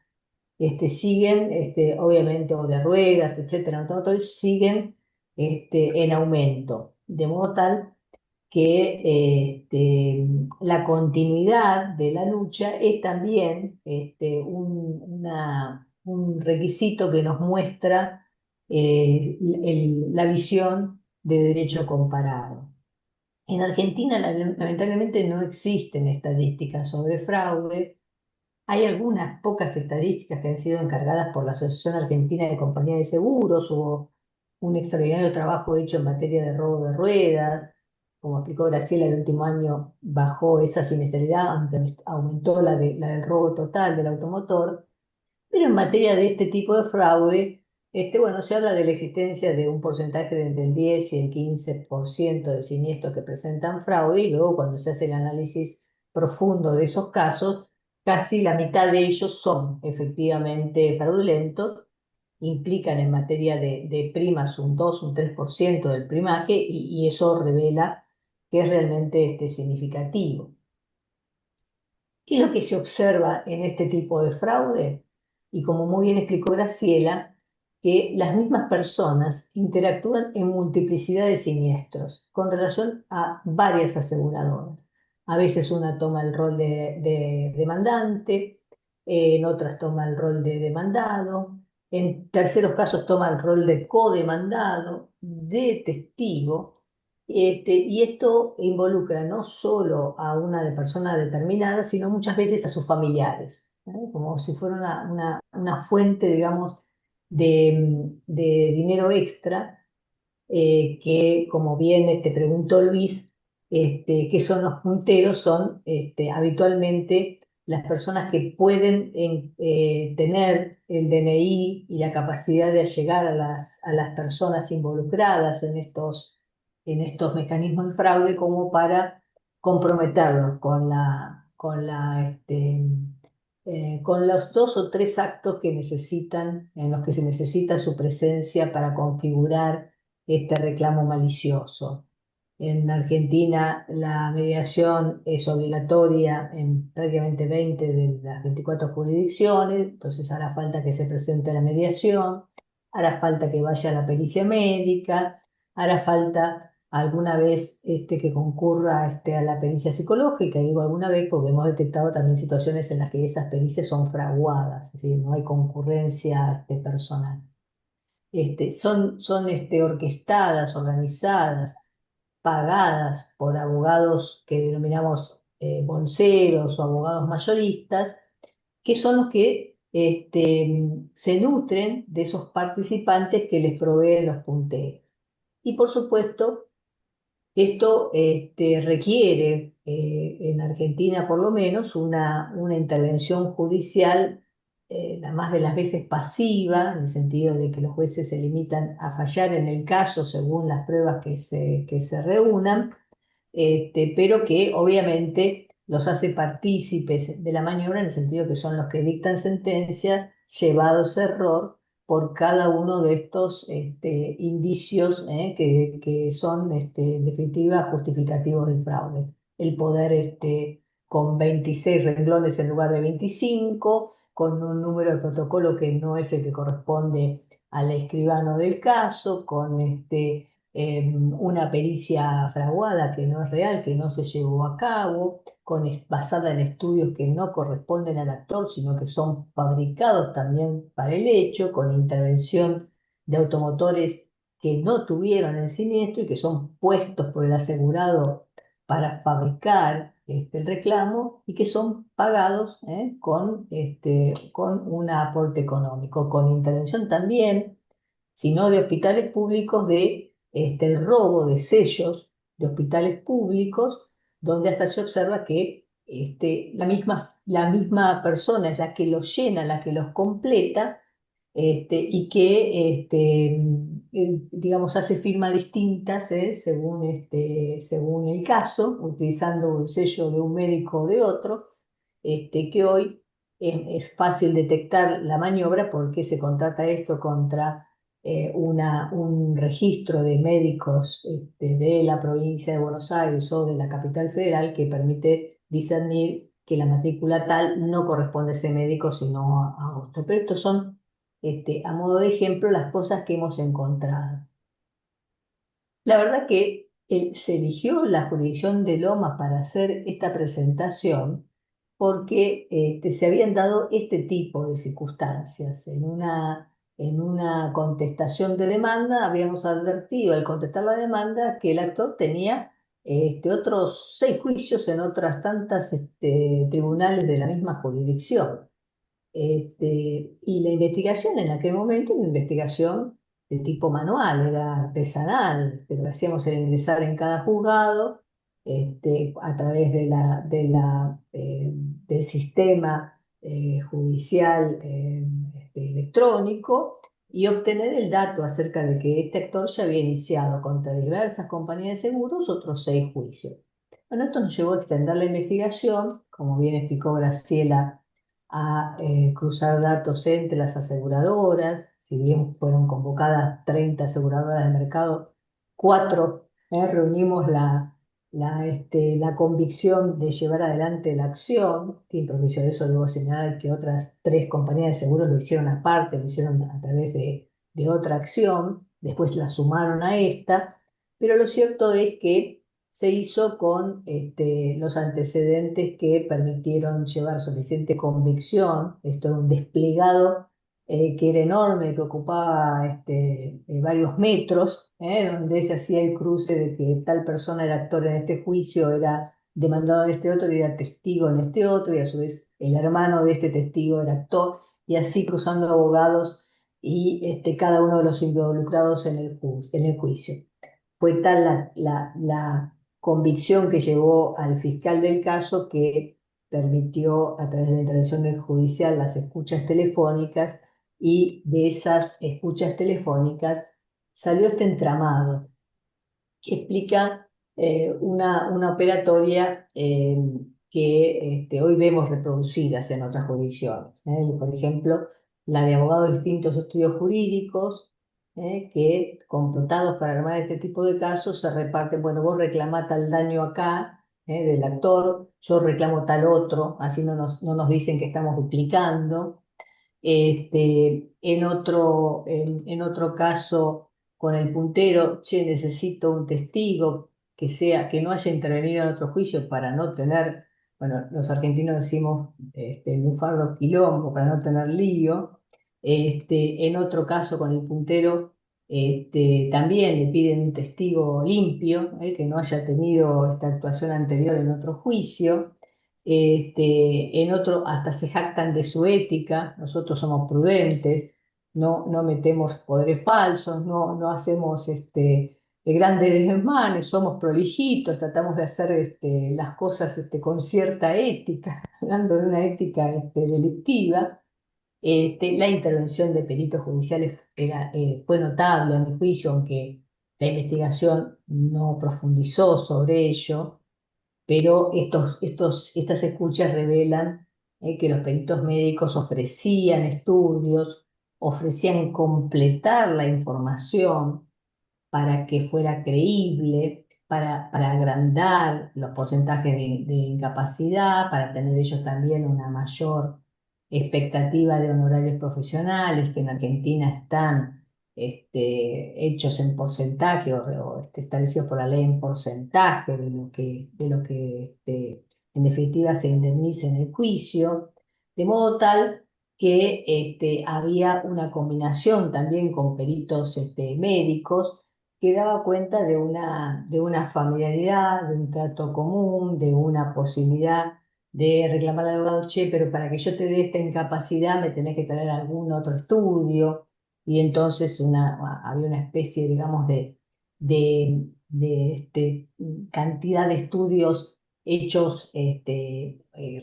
siguen, obviamente, o de ruedas, etcétera, todos siguen en aumento, de modo tal que la continuidad de la lucha es también un requisito que nos muestra la visión de derecho comparado. En Argentina, lamentablemente, no existen estadísticas sobre fraude. Hay algunas pocas estadísticas que han sido encargadas por la Asociación Argentina de Compañías de Seguros. Hubo un extraordinario trabajo hecho en materia de robo de ruedas. Como explicó Graciela, el último año bajó esa siniestralidad, aunque aumentó la del robo total del automotor. Pero en materia de este tipo de fraude, bueno, se habla de la existencia de un porcentaje de entre el 10 y el 15% de siniestros que presentan fraude, y luego cuando se hace el análisis profundo de esos casos, casi la mitad de ellos son efectivamente fraudulentos, implican en materia de primas un 2, un 3% del primaje y eso revela que es realmente significativo. ¿Qué es lo que se observa en este tipo de fraude? Y como muy bien explicó Graciela, que las mismas personas interactúan en multiplicidad de siniestros con relación a varias aseguradoras. A veces una toma el rol de demandante, en otras toma el rol de demandado, en terceros casos toma el rol de codemandado, de testigo, y esto involucra no solo a una persona determinada, sino muchas veces a sus familiares, ¿no? Como si fuera una fuente, digamos, de dinero extra, que, como bien preguntó Luis, ¿qué son los punteros? Son habitualmente las personas que pueden tener el DNI y la capacidad de llegar a las personas involucradas en estos mecanismos de fraude como para comprometerlos con los 2 o 3 actos que necesitan, en los que se necesita su presencia para configurar este reclamo malicioso. En Argentina la mediación es obligatoria en prácticamente 20 de las 24 jurisdicciones, entonces hará falta que se presente la mediación, hará falta que vaya a la pericia médica, hará falta alguna vez que concurra a la pericia psicológica, y digo alguna vez porque hemos detectado también situaciones en las que esas pericias son fraguadas, es decir, no hay concurrencia personal. Son orquestadas, organizadas, pagadas por abogados que denominamos bonceros o abogados mayoristas, que son los que se nutren de esos participantes que les proveen los punteros. Y por supuesto, esto requiere, en Argentina por lo menos, una intervención judicial, la más de las veces pasiva, en el sentido de que los jueces se limitan a fallar en el caso según las pruebas que se reúnan, pero que obviamente los hace partícipes de la maniobra en el sentido que son los que dictan sentencia, llevados a error por cada uno de estos indicios, que son en definitiva justificativos del fraude. El poder con 26 renglones en lugar de 25, con un número de protocolo que no es el que corresponde al escribano del caso, con una pericia fraguada que no es real, que no se llevó a cabo, basada en estudios que no corresponden al actor, sino que son fabricados también para el hecho, con intervención de automotores que no tuvieron el siniestro y que son puestos por el asegurado para fabricar el reclamo y que son pagados con un aporte económico, con intervención también, sino de hospitales públicos, el robo de sellos de hospitales públicos, donde hasta se observa que la misma persona es la que los llena, la que los completa, y que, digamos, hace firmas distintas, según el caso, utilizando el sello de un médico o de otro, que hoy es fácil detectar la maniobra porque se contrata esto contra un registro de médicos de la provincia de Buenos Aires o de la capital federal, que permite discernir que la matrícula tal no corresponde a ese médico sino a otro. Pero estos son, a modo de ejemplo, las cosas que hemos encontrado. La verdad que se eligió la jurisdicción de Lomas para hacer esta presentación porque se habían dado este tipo de circunstancias. En una contestación de demanda habíamos advertido al contestar la demanda que el actor tenía otros 6 juicios en otras tantas tribunales de la misma jurisdicción. Y la investigación en aquel momento era una investigación de tipo manual, era artesanal, pero lo hacíamos era ingresar en cada juzgado a través del sistema judicial electrónico, y obtener el dato acerca de que este actor ya había iniciado contra diversas compañías de seguros otros 6 juicios. Bueno, esto nos llevó a extender la investigación, como bien explicó Graciela a cruzar datos entre las aseguradoras. Si bien fueron convocadas 30 aseguradoras del mercado, cuatro reunimos la convicción de llevar adelante la acción. Sin perjuicio de eso, debo señalar que otras tres compañías de seguros lo hicieron aparte, lo hicieron a través de otra acción, después la sumaron a esta, pero lo cierto es que se hizo con los antecedentes que permitieron llevar suficiente convicción. Esto era un desplegado que era enorme, que ocupaba varios metros, donde se hacía el cruce de que tal persona era actor en este juicio, era demandado en este otro y era testigo en este otro, y a su vez el hermano de este testigo era actor, y así cruzando abogados y cada uno de los involucrados en el juicio. Fue tal la convicción que llevó al fiscal del caso que permitió a través de la intervención del judicial las escuchas telefónicas, y de esas escuchas telefónicas salió este entramado que explica una operatoria que hoy vemos reproducidas en otras jurisdicciones. Por ejemplo, la de abogados de distintos estudios jurídicos, que computados para armar este tipo de casos se reparten. Bueno, vos reclamás tal daño acá del actor, yo reclamo tal otro, así no nos dicen que estamos duplicando. En otro caso, con el puntero, che, necesito un testigo que no haya intervenido en otro juicio para no tener, bueno, los argentinos decimos bufar los quilombos, para no tener lío. En otro caso, con el puntero, también le piden un testigo limpio, que no haya tenido esta actuación anterior en otro juicio. En otro hasta se jactan de su ética. Nosotros somos prudentes, no metemos poderes falsos, no hacemos grandes desmanes, somos prolijitos, tratamos de hacer las cosas con cierta ética, hablando de una ética delictiva. La intervención de peritos judiciales fue notable a mi juicio, aunque la investigación no profundizó sobre ello. Pero estas escuchas revelan que los peritos médicos ofrecían estudios, ofrecían completar la información para que fuera creíble, para agrandar los porcentajes de incapacidad, para tener ellos también una mayor expectativa de honorarios profesionales, que en Argentina están hechos en porcentaje o establecidos por la ley en porcentaje de lo que en definitiva se indemniza en el juicio, de modo tal que había una combinación también con peritos médicos que daba cuenta de una familiaridad, de un trato común, de una posibilidad de reclamar al abogado, che, pero para que yo te dé esta incapacidad me tenés que tener algún otro estudio. Y entonces había una especie, digamos, de cantidad de estudios hechos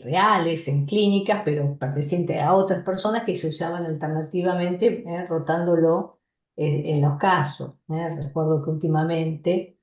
reales en clínicas, pero pertenecientes a otras personas que se usaban alternativamente, rotándolo en los casos. Recuerdo que últimamente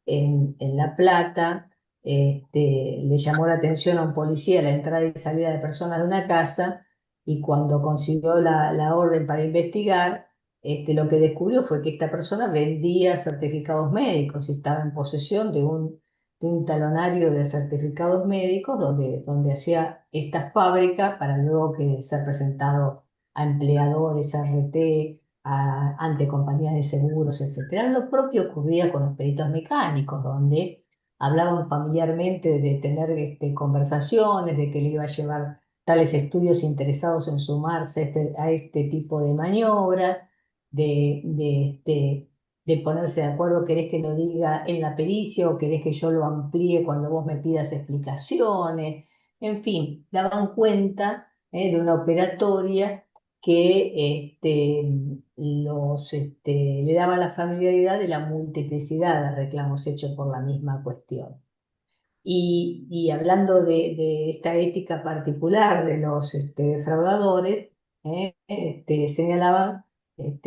en La Plata le llamó la atención a un policía la entrada y salida de personas de una casa, y cuando consiguió la orden para investigar, lo que descubrió fue que esta persona vendía certificados médicos y estaba en posesión de un talonario de certificados médicos donde hacía esta fábrica para luego ser presentado a empleadores, a RT, ante compañías de seguros, etcétera. Lo propio ocurría con los peritos mecánicos, donde hablaban familiarmente de tener conversaciones, de que le iba a llevar tales estudios interesados en sumarse a este tipo de maniobras, de ponerse de acuerdo, querés que lo diga en la pericia o querés que yo lo amplíe cuando vos me pidas explicaciones. En fin, daban cuenta de una operatoria que le daba la familiaridad de la multiplicidad de reclamos hechos por la misma cuestión. Y hablando de esta ética particular de los defraudadores, señalaban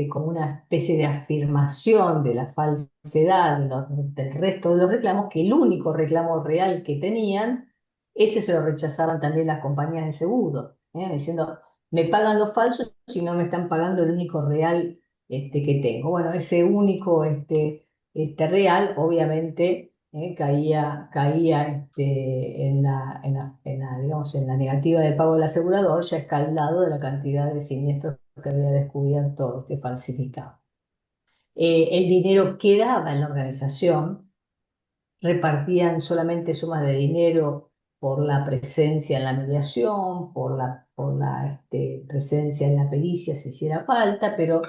como una especie de afirmación de la falsedad del resto de los reclamos, que el único reclamo real que tenían, ese se lo rechazaban también las compañías de seguros. diciendo, me pagan los falsos y no me están pagando el único real que tengo. Bueno, ese único real, obviamente, caía digamos, en la negativa de pago del asegurador, ya escaldado de la cantidad de siniestros que había descubierto falsificado. El dinero quedaba en la organización, repartían solamente sumas de dinero por la presencia en la mediación, por la presencia en la pericia si hiciera falta, pero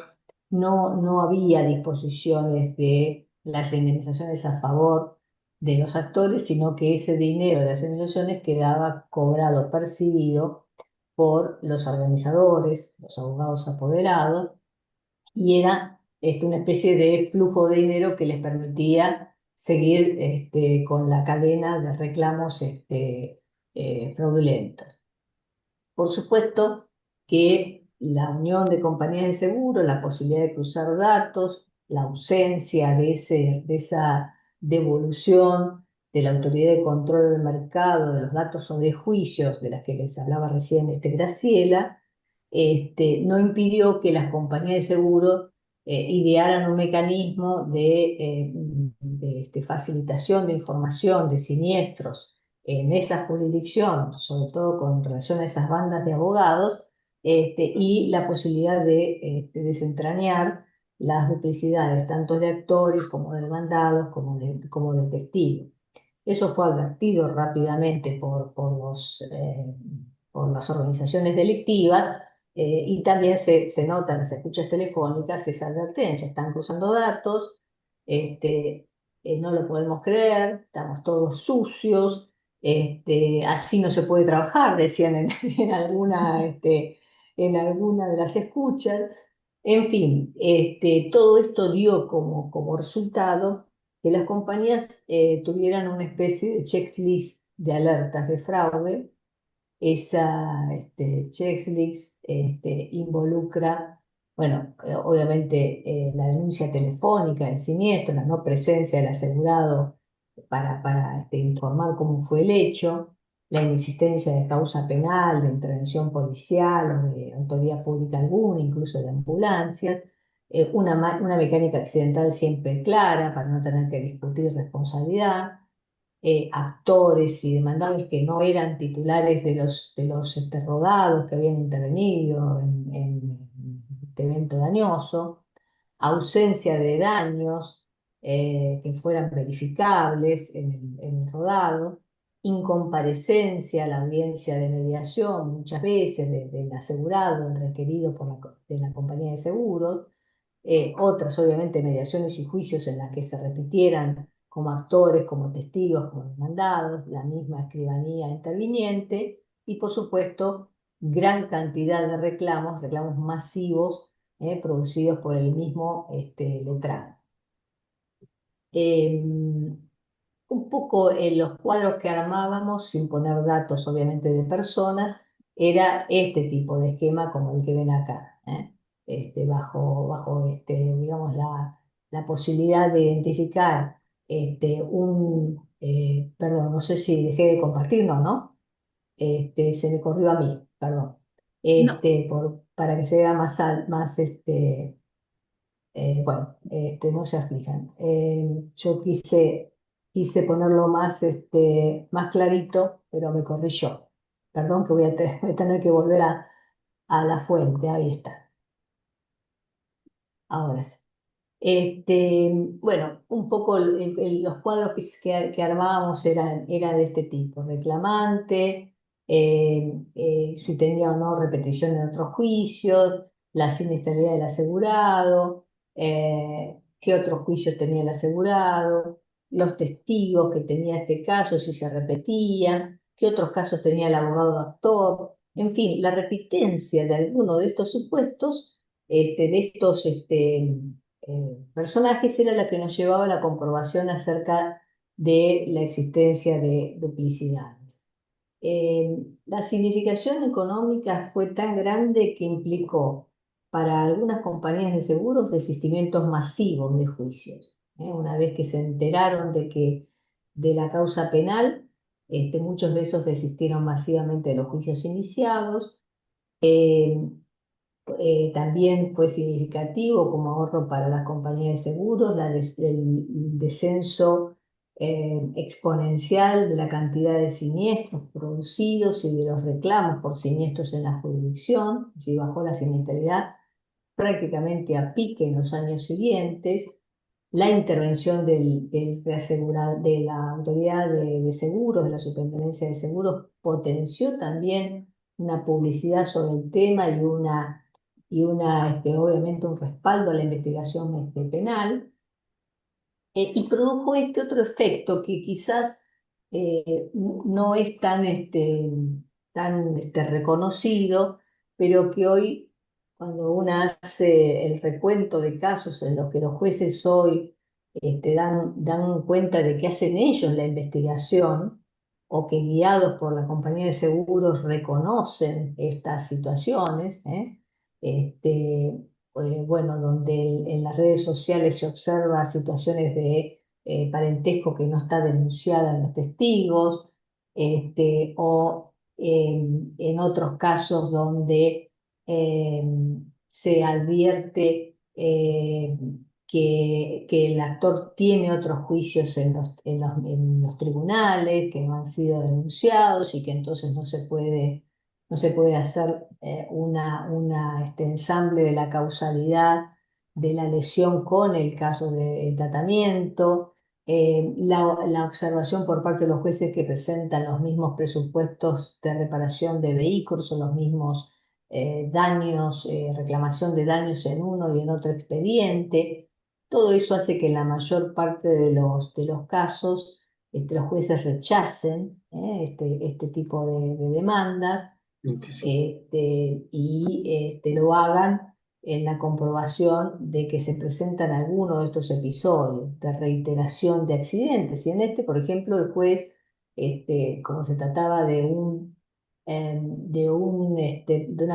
no había disposiciones de las indemnizaciones a favor de los actores, sino que ese dinero de las indemnizaciones quedaba cobrado, percibido por los organizadores, los abogados apoderados, y era una especie de flujo de dinero que les permitía seguir con la cadena de reclamos fraudulentos. Por supuesto que la unión de compañías de seguro, la posibilidad de cruzar datos, la ausencia de esa devolución de la autoridad de control del mercado, de los datos sobre juicios de las que les hablaba recién Graciela, no impidió que las compañías de seguro idearan un mecanismo de facilitación de información de siniestros en esa jurisdicción, sobre todo con relación a esas bandas de abogados, y la posibilidad de desentrañar las duplicidades, tanto de actores como de demandados, como de testigos. Eso fue advertido rápidamente por las organizaciones delictivas, y también se nota en las escuchas telefónicas esa advertencia: están cruzando datos, no lo podemos creer, estamos todos sucios, así no se puede trabajar, decían en alguna de las escuchas. En fin, todo esto dio como resultado que las compañías tuvieran una especie de checklist de alertas de fraude. Esa checklist involucra, bueno, obviamente, la denuncia telefónica del siniestro, la no presencia del asegurado para informar cómo fue el hecho, la inexistencia de causa penal, de intervención policial o de autoridad pública alguna, incluso de ambulancias, una mecánica accidental siempre clara para no tener que discutir responsabilidad, actores y demandados que no eran titulares de los rodados que habían intervenido en este evento dañoso, ausencia de daños que fueran verificables en el rodado, incomparecencia a la audiencia de mediación muchas veces del asegurado, el requerido de la compañía de seguros, otras obviamente mediaciones y juicios en las que se repitieran como actores, como testigos, como demandados, la misma escribanía interviniente, y por supuesto gran cantidad de reclamos masivos, producidos por el mismo letrado. Un poco en los cuadros que armábamos, sin poner datos obviamente de personas, era este tipo de esquema como el que ven acá, bajo digamos, la posibilidad de identificar perdón, no sé si dejé de compartir, ¿no? Se me corrió a mí, perdón. No, Para que se vea más bueno, no se aplican. Yo quise ponerlo más clarito, pero me corrí yo. Perdón, que voy a tener que volver a la fuente. Ahí está. Ahora sí. Bueno, un poco los cuadros que armábamos eran de este tipo: reclamante, si tenía o no repetición en otros juicios, la siniestralidad del asegurado, qué otros juicios tenía el asegurado, los testigos que tenía este caso, si se repetían, qué otros casos tenía el abogado actor, en fin, la repitencia de alguno de estos supuestos, de estos personajes, era la que nos llevaba a la comprobación acerca de la existencia de duplicidades. La significación económica fue tan grande que implicó para algunas compañías de seguros desistimientos masivos de juicios. Una vez que se enteraron de la causa penal, muchos de esos desistieron masivamente de los juicios iniciados. Eh, También fue significativo como ahorro para las compañías de seguros el descenso exponencial de la cantidad de siniestros producidos y de los reclamos por siniestros en la jurisdicción, y bajó la siniestralidad prácticamente a pique en los años siguientes. La intervención de la autoridad de seguros, de la Superintendencia de Seguros, potenció también una publicidad sobre el tema obviamente un respaldo a la investigación penal. Y produjo este otro efecto que quizás no es tan reconocido, pero que hoy, cuando uno hace el recuento de casos en los que los jueces hoy dan cuenta de que hacen ellos la investigación, o que guiados por la compañía de seguros reconocen estas situaciones, bueno, donde en las redes sociales se observa situaciones de parentesco que no está denunciada en los testigos, o en otros casos donde eh, se advierte que el actor tiene otros juicios en los tribunales que no han sido denunciados y que entonces no se puede hacer ensamble de la causalidad de la lesión con el caso del tratamiento. La observación por parte de los jueces que presentan los mismos presupuestos de reparación de vehículos o los mismos daños, reclamación de daños en uno y en otro expediente. Todo eso hace que en la mayor parte de los casos los jueces rechacen este tipo de demandas, lo hagan en la comprobación de que se presentan algunos de estos episodios de reiteración de accidentes. Y en por ejemplo, el juez, como se trataba de una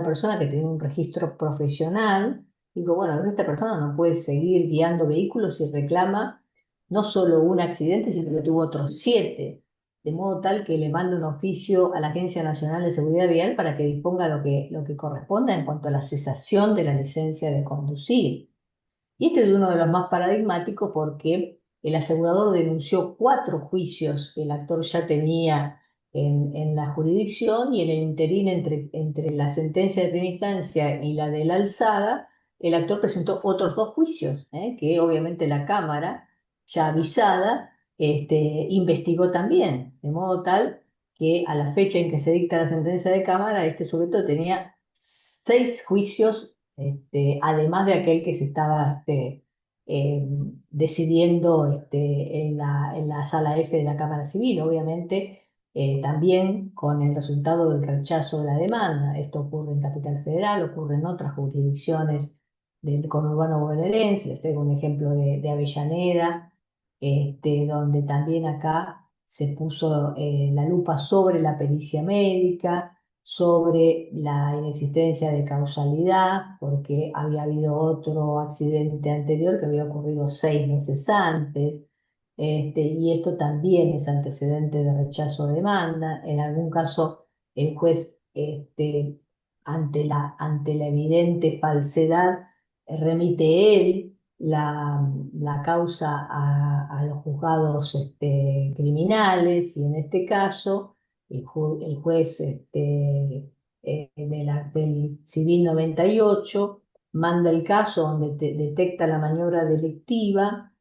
persona que tenía un registro profesional, digo, bueno, esta persona no puede seguir guiando vehículos y reclama no solo un accidente, sino que tuvo otros 7, de modo tal que le manda un oficio a la Agencia Nacional de Seguridad Vial para que disponga lo que corresponda en cuanto a la cesación de la licencia de conducir. Y este es uno de los más paradigmáticos porque el asegurador denunció 4 juicios que el actor ya tenía en la jurisdicción, y en el interín entre la sentencia de primera instancia y la de la alzada, el actor presentó otros 2 juicios, que obviamente la Cámara, ya avisada, investigó también, de modo tal que a la fecha en que se dicta la sentencia de Cámara, este sujeto tenía 6 juicios, además de aquel que se estaba eh, decidiendo en la sala F de la Cámara Civil, obviamente también con el resultado del rechazo de la demanda. Esto ocurre en Capital Federal, ocurre en otras jurisdicciones del conurbano bonaerense. Les traigo un ejemplo de Avellaneda, donde también acá se puso la lupa sobre la pericia médica, sobre la inexistencia de causalidad, porque había habido otro accidente anterior que había ocurrido 6 meses antes, y esto también es antecedente de rechazo de demanda. En algún caso, el juez, ante la evidente falsedad, remite él la causa a los juzgados criminales, y en este caso el juez del Civil 98 manda el caso donde detecta la maniobra delictiva,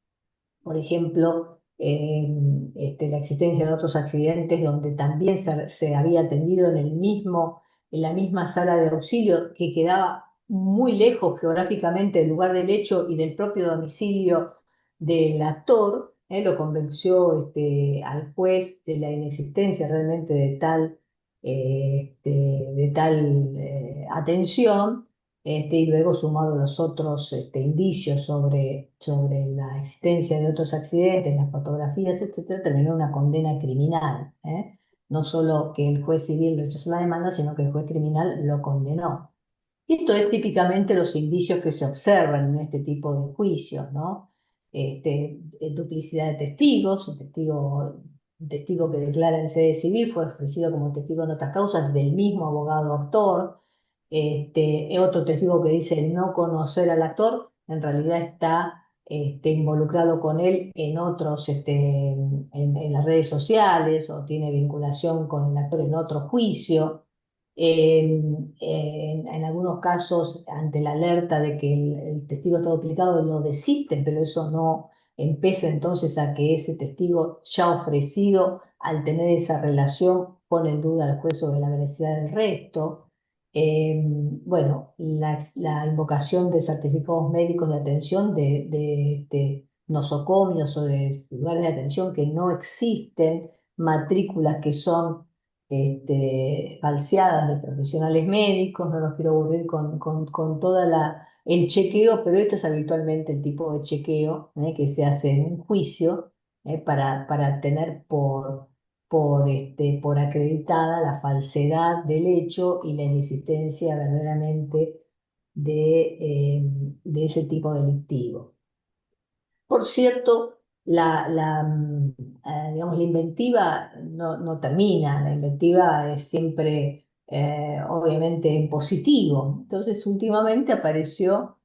por ejemplo, la existencia de otros accidentes donde también se había atendido en la misma sala de auxilio, que quedaba muy lejos geográficamente del lugar del hecho y del propio domicilio del actor. Lo convenció al juez de la inexistencia realmente de tal atención, y luego sumado los otros indicios sobre la existencia de otros accidentes, las fotografías, etcétera, terminó una condena criminal. No solo que el juez civil rechazó la demanda, sino que el juez criminal lo condenó. Y esto es típicamente los indicios que se observan en este tipo de juicios, ¿no? Duplicidad de testigos. Un testigo que declara en sede civil fue ofrecido como testigo en otras causas del mismo abogado actor. Otro testigo que dice no conocer al actor, en realidad está involucrado con él en otros, en las redes sociales o tiene vinculación con el actor en otro juicio. En algunos casos, ante la alerta de que el testigo está duplicado, lo desisten, pero eso no empieza entonces a que ese testigo ya ofrecido, al tener esa relación, pone en duda al juez sobre la veracidad del resto. Bueno, la invocación de certificados médicos de atención de nosocomios o de lugares de atención que no existen, matrículas que son falseadas de profesionales médicos. No los quiero aburrir con toda el chequeo, pero esto es habitualmente el tipo de chequeo que se hace en un juicio para tener por acreditada la falsedad del hecho y la inexistencia verdaderamente de ese tipo delictivo. Por cierto, digamos, la inventiva no termina, la inventiva es siempre, obviamente, en positivo. Entonces, últimamente apareció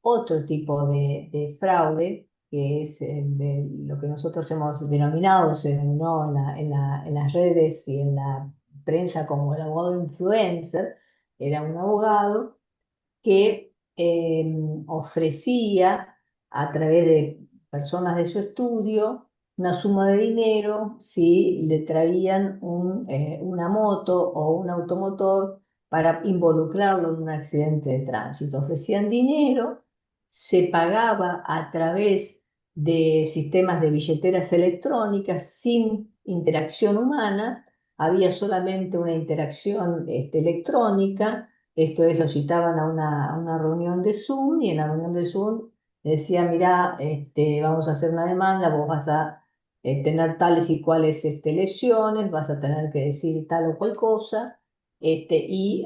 otro tipo de fraude, que es de lo que nosotros hemos denominado, se denominó en las redes y en la prensa como el abogado influencer. Era un abogado que ofrecía a través de personas de su estudio una suma de dinero si le traían una moto o un automotor para involucrarlo en un accidente de tránsito. Ofrecían dinero, se pagaba a través de sistemas de billeteras electrónicas sin interacción humana, había solamente una interacción electrónica. Esto es, lo citaban a una reunión de Zoom y en la reunión de Zoom le decía, mirá, vamos a hacer una demanda, vos vas a tener tales y cuales lesiones, vas a tener que decir tal o cual cosa, y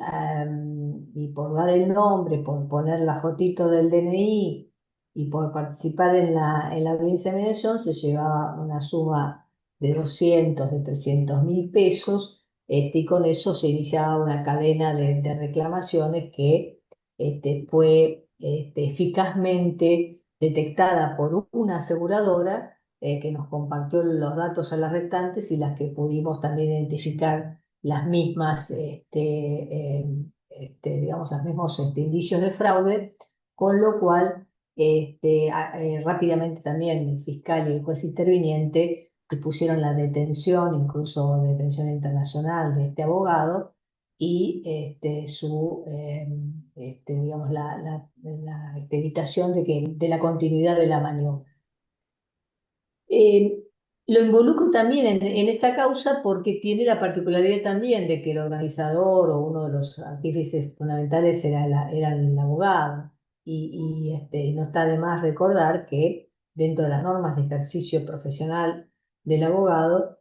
por dar el nombre, por poner la fotito del DNI y por participar en la audiencia de mediación, se llevaba una suma de 200, de 300.000 pesos, y con eso se iniciaba una cadena de reclamaciones que fue eficazmente detectada por una aseguradora que nos compartió los datos a las restantes y las que pudimos también identificar las mismas, digamos, los mismos indicios de fraude, con lo cual rápidamente también el fiscal y el juez interviniente pusieron la detención, incluso detención internacional de este abogado y digamos, la evitación de la continuidad de la maniobra. Eh, lo involucro también en esta causa porque tiene la particularidad también de que el organizador o uno de los artífices fundamentales era el abogado. Y no está de más recordar que dentro de las normas de ejercicio profesional del abogado,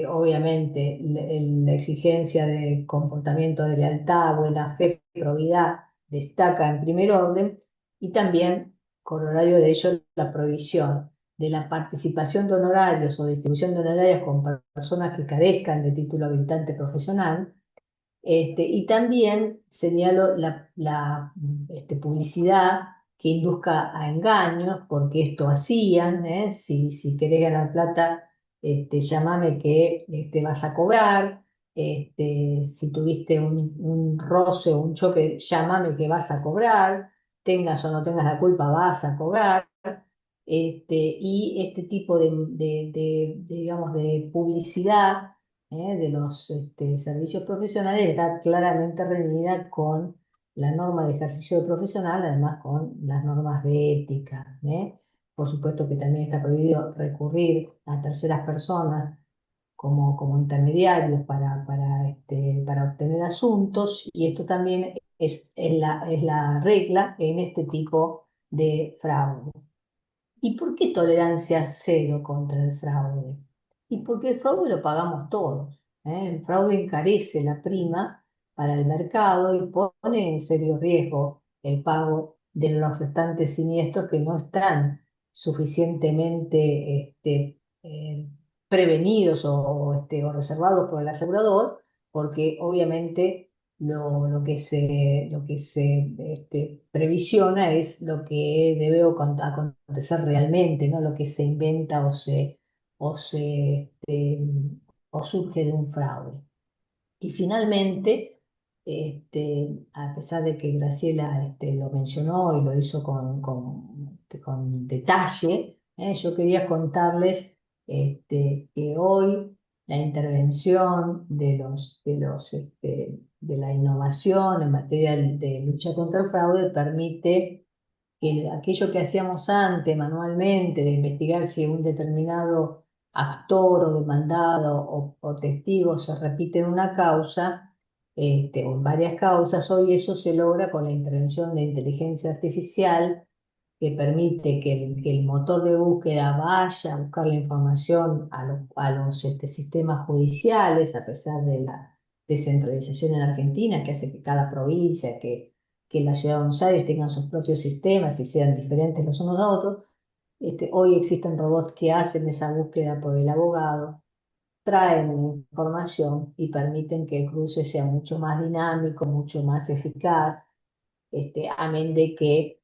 obviamente la exigencia de comportamiento de lealtad, buena fe, probidad destaca en primer orden, y también, corolario de ello, la prohibición de la participación de honorarios o distribución de honorarios con personas que carezcan de título habilitante profesional. Y también señalo publicidad que induzca a engaños, porque esto hacían, si querés ganar plata, llámame que vas a cobrar. Si tuviste un roce o un choque, llámame que vas a cobrar, tengas o no tengas la culpa, vas a cobrar. Y este tipo digamos, de publicidad de los servicios profesionales está claramente reñida con la norma de ejercicio profesional, además con las normas de ética. Por supuesto que también está prohibido recurrir a terceras personas como intermediarios para obtener asuntos, y esto también es la regla en este tipo de fraude. ¿Y por qué tolerancia cero contra el fraude? Y porque el fraude lo pagamos todos. El fraude encarece la prima para el mercado y pone en serio riesgo el pago de los restantes siniestros que no están suficientemente prevenidos o reservados por el asegurador, porque obviamente lo que se previsiona es lo que debe acontecer realmente, no lo que se inventa o se, o surge de un fraude. Y finalmente, a pesar de que Graciela lo mencionó y lo hizo con detalle, yo quería contarles que hoy la intervención de la innovación en materia de lucha contra el fraude permite que aquello que hacíamos antes manualmente, de investigar si un determinado actor o demandado o testigo se repite en una causa, o en varias causas, hoy eso se logra con la intervención de inteligencia artificial que permite que el motor de búsqueda vaya a buscar la información a los sistemas judiciales, a pesar de la descentralización en Argentina, que hace que cada provincia, que la ciudad de Buenos Aires tengan sus propios sistemas y sean diferentes los unos de otros. Hoy existen robots que hacen esa búsqueda por el abogado, traen información y permiten que el cruce sea mucho más dinámico, mucho más eficaz, amén de que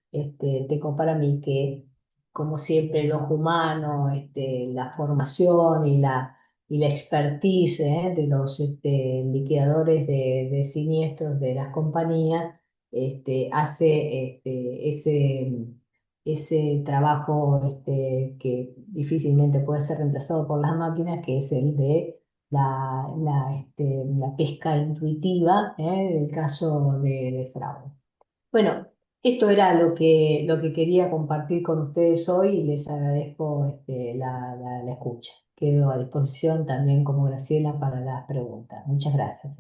tengo para mí que, como siempre, el ojo humano, la formación y la expertise, de los liquidadores de siniestros de las compañías, hace ese trabajo que difícilmente puede ser reemplazado por las máquinas, que es el de la pesca intuitiva, del caso de fraude. Bueno, esto era lo que quería compartir con ustedes hoy y les agradezco la escucha. Quedo a disposición también como Graciela para las preguntas. Muchas gracias.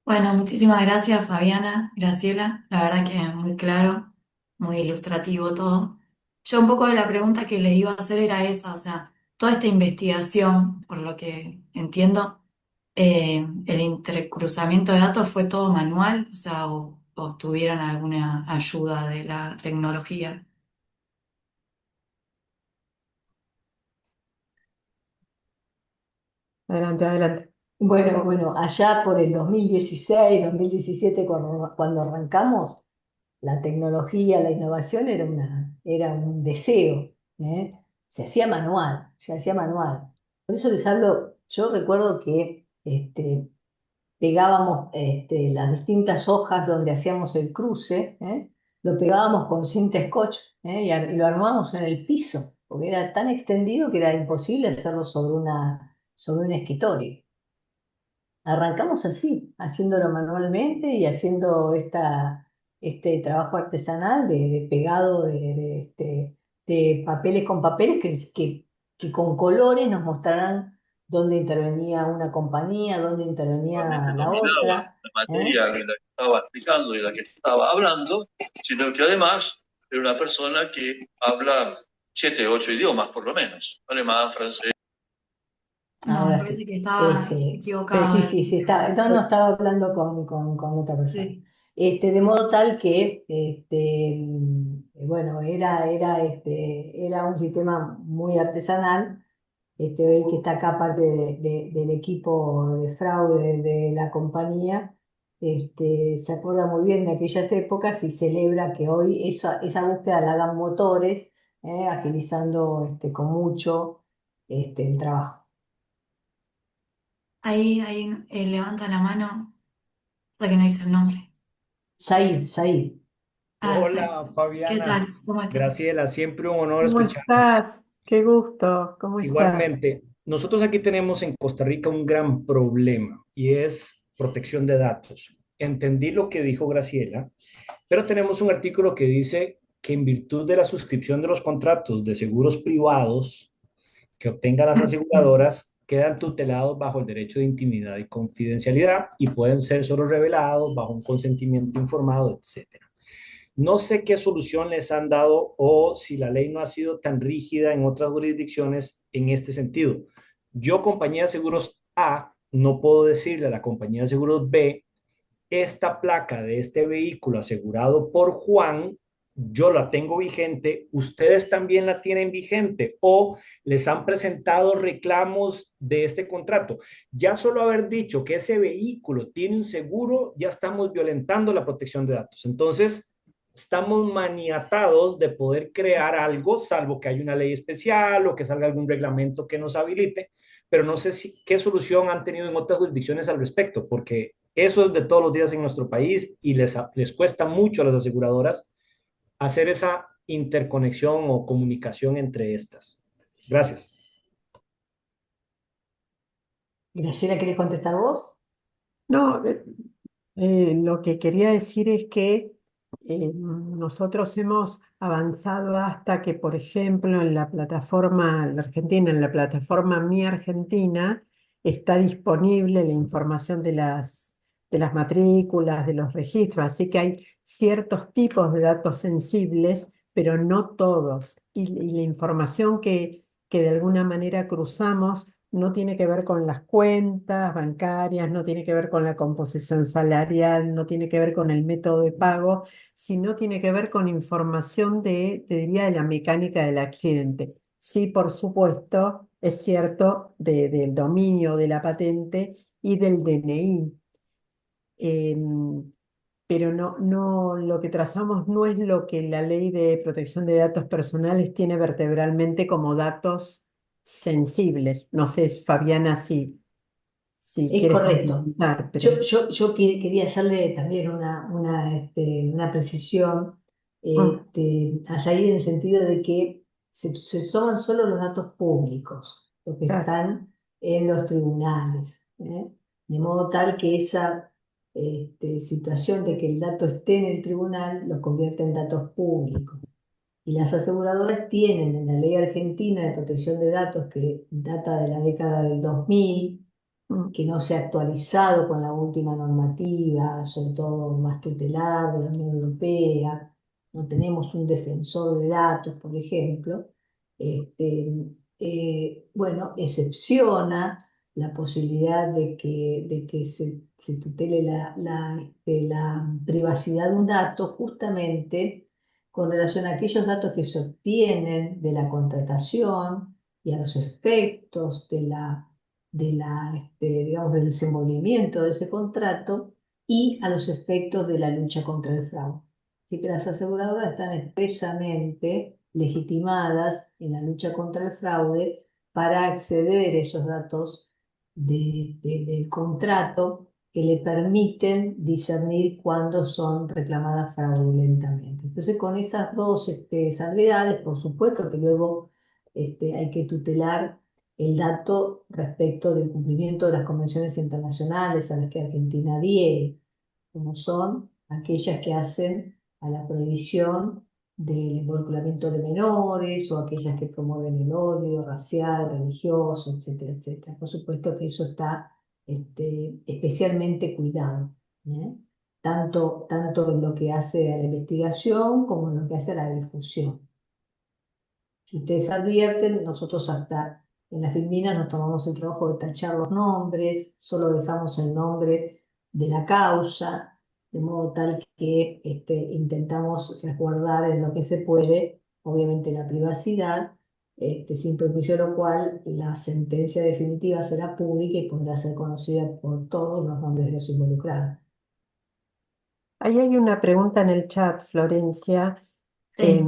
Bueno, muchísimas gracias Fabiana, Graciela, la verdad que muy claro, muy ilustrativo todo. Yo un poco de la pregunta que le iba a hacer era esa, o sea, toda esta investigación, por lo que entiendo, el intercruzamiento de datos fue todo manual, o sea, o tuvieron alguna ayuda de la tecnología. Adelante, adelante. Bueno, allá por el 2016, 2017, cuando arrancamos, la tecnología, la innovación era un deseo, ¿eh? Se hacía manual. Por eso les hablo, yo recuerdo que pegábamos las distintas hojas donde hacíamos el cruce, lo pegábamos con cinta scotch, y lo armábamos en el piso, porque era tan extendido que era imposible hacerlo sobre un escritorio. Arrancamos así, haciéndolo manualmente y haciendo este trabajo artesanal de pegado de papeles con papeles que con colores nos mostrarán dónde intervenía una compañía, dónde Solamente intervenía la dominaba otra. la materia de la que estaba explicando y de la que estaba hablando, sino que además era una persona que habla 7, 8 idiomas por lo menos, alemán, francés. No, me Ahora parece sí. que estaba Pero sí, equivocada. sí, sí, no, estaba hablando con otra persona. Sí. De modo tal que, bueno, era un sistema muy artesanal. Hoy que está acá parte del equipo de fraude de la compañía, se acuerda muy bien de aquellas épocas y celebra que hoy esa búsqueda la hagan motores, agilizando con mucho el trabajo. Ahí levanta la mano, hasta que no dice el nombre. Said. Ah, sí. Hola ¿Qué Fabiana, tal? ¿Cómo estás? Graciela, siempre un honor ¿Cómo escucharlas. estás? Qué gusto. ¿Cómo estás? Igualmente, nosotros aquí tenemos en Costa Rica un gran problema y es protección de datos. Entendí lo que dijo Graciela, pero tenemos un artículo que dice que en virtud de la suscripción de los contratos de seguros privados que obtengan las aseguradoras, quedan tutelados bajo el derecho de intimidad y confidencialidad y pueden ser solo revelados bajo un consentimiento informado, etc. No sé qué solución les han dado o si la ley no ha sido tan rígida en otras jurisdicciones en este sentido. Yo, compañía de seguros A, no puedo decirle a la compañía de seguros B, esta placa de este vehículo asegurado por Juan yo la tengo vigente, ustedes también la tienen vigente o les han presentado reclamos de este contrato. Ya solo haber dicho que ese vehículo tiene un seguro, ya estamos violentando la protección de datos. Entonces, estamos maniatados de poder crear algo, salvo que haya una ley especial o que salga algún reglamento que nos habilite, pero no sé qué solución han tenido en otras jurisdicciones al respecto, porque eso es de todos los días en nuestro país y les cuesta mucho a las aseguradoras hacer esa interconexión o comunicación entre estas. Gracias. Graciela, ¿querés contestar vos? No, lo que quería decir es que nosotros hemos avanzado hasta que, por ejemplo, en la plataforma la Argentina, en la plataforma Mi Argentina, está disponible la información de las matrículas, de los registros, así que hay ciertos tipos de datos sensibles, pero no todos. Y la información que de alguna manera cruzamos no tiene que ver con las cuentas bancarias, no tiene que ver con la composición salarial, no tiene que ver con el método de pago, sino tiene que ver con información te diría, de la mecánica del accidente. Sí, por supuesto, es cierto, del dominio de la patente y del DNI. em, pero lo que trazamos no es lo que la ley de protección de datos personales tiene vertebralmente como datos sensibles. No sé, Fabiana, si Es quieres correcto. complementar, Yo, pero yo, yo quería hacerle también una precisión mm, a Said en el sentido de que se toman solo los datos públicos, los que claro, están en los tribunales, ¿eh? De modo tal que esa situación de que el dato esté en el tribunal los convierte en datos públicos. Y las aseguradoras tienen en la ley argentina de protección de datos, que data de la década del 2000, mm, que no se ha actualizado con la última normativa, sobre todo más tutelar de la Unión Europea, no tenemos un defensor de datos, por ejemplo, bueno, excepciona la posibilidad de que se tutele la privacidad de un dato justamente con relación a aquellos datos que se obtienen de la contratación y a los efectos digamos, del desenvolvimiento de ese contrato y a los efectos de la lucha contra el fraude. Así que las aseguradoras están expresamente legitimadas en la lucha contra el fraude para acceder a esos datos del contrato que le permiten discernir cuándo son reclamadas fraudulentamente. Entonces, con esas dos salvedades, por supuesto que luego hay que tutelar el dato respecto del cumplimiento de las convenciones internacionales a las que Argentina adhiere, como son aquellas que hacen a la prohibición del involucramiento de menores o aquellas que promueven el odio racial, religioso, etcétera, etcétera. Por supuesto que eso está especialmente cuidado, ¿eh? Tanto en lo que hace a la investigación como en lo que hace a la difusión. Si ustedes advierten, nosotros hasta en las filminas nos tomamos el trabajo de tachar los nombres, solo dejamos el nombre de la causa, de modo tal que intentamos resguardar en lo que se puede, obviamente, la privacidad, sin perjuicio de lo cual la sentencia definitiva será pública y podrá ser conocida por todos los nombres de los involucrados. ahí hay una pregunta en el chat, Florencia, Sí.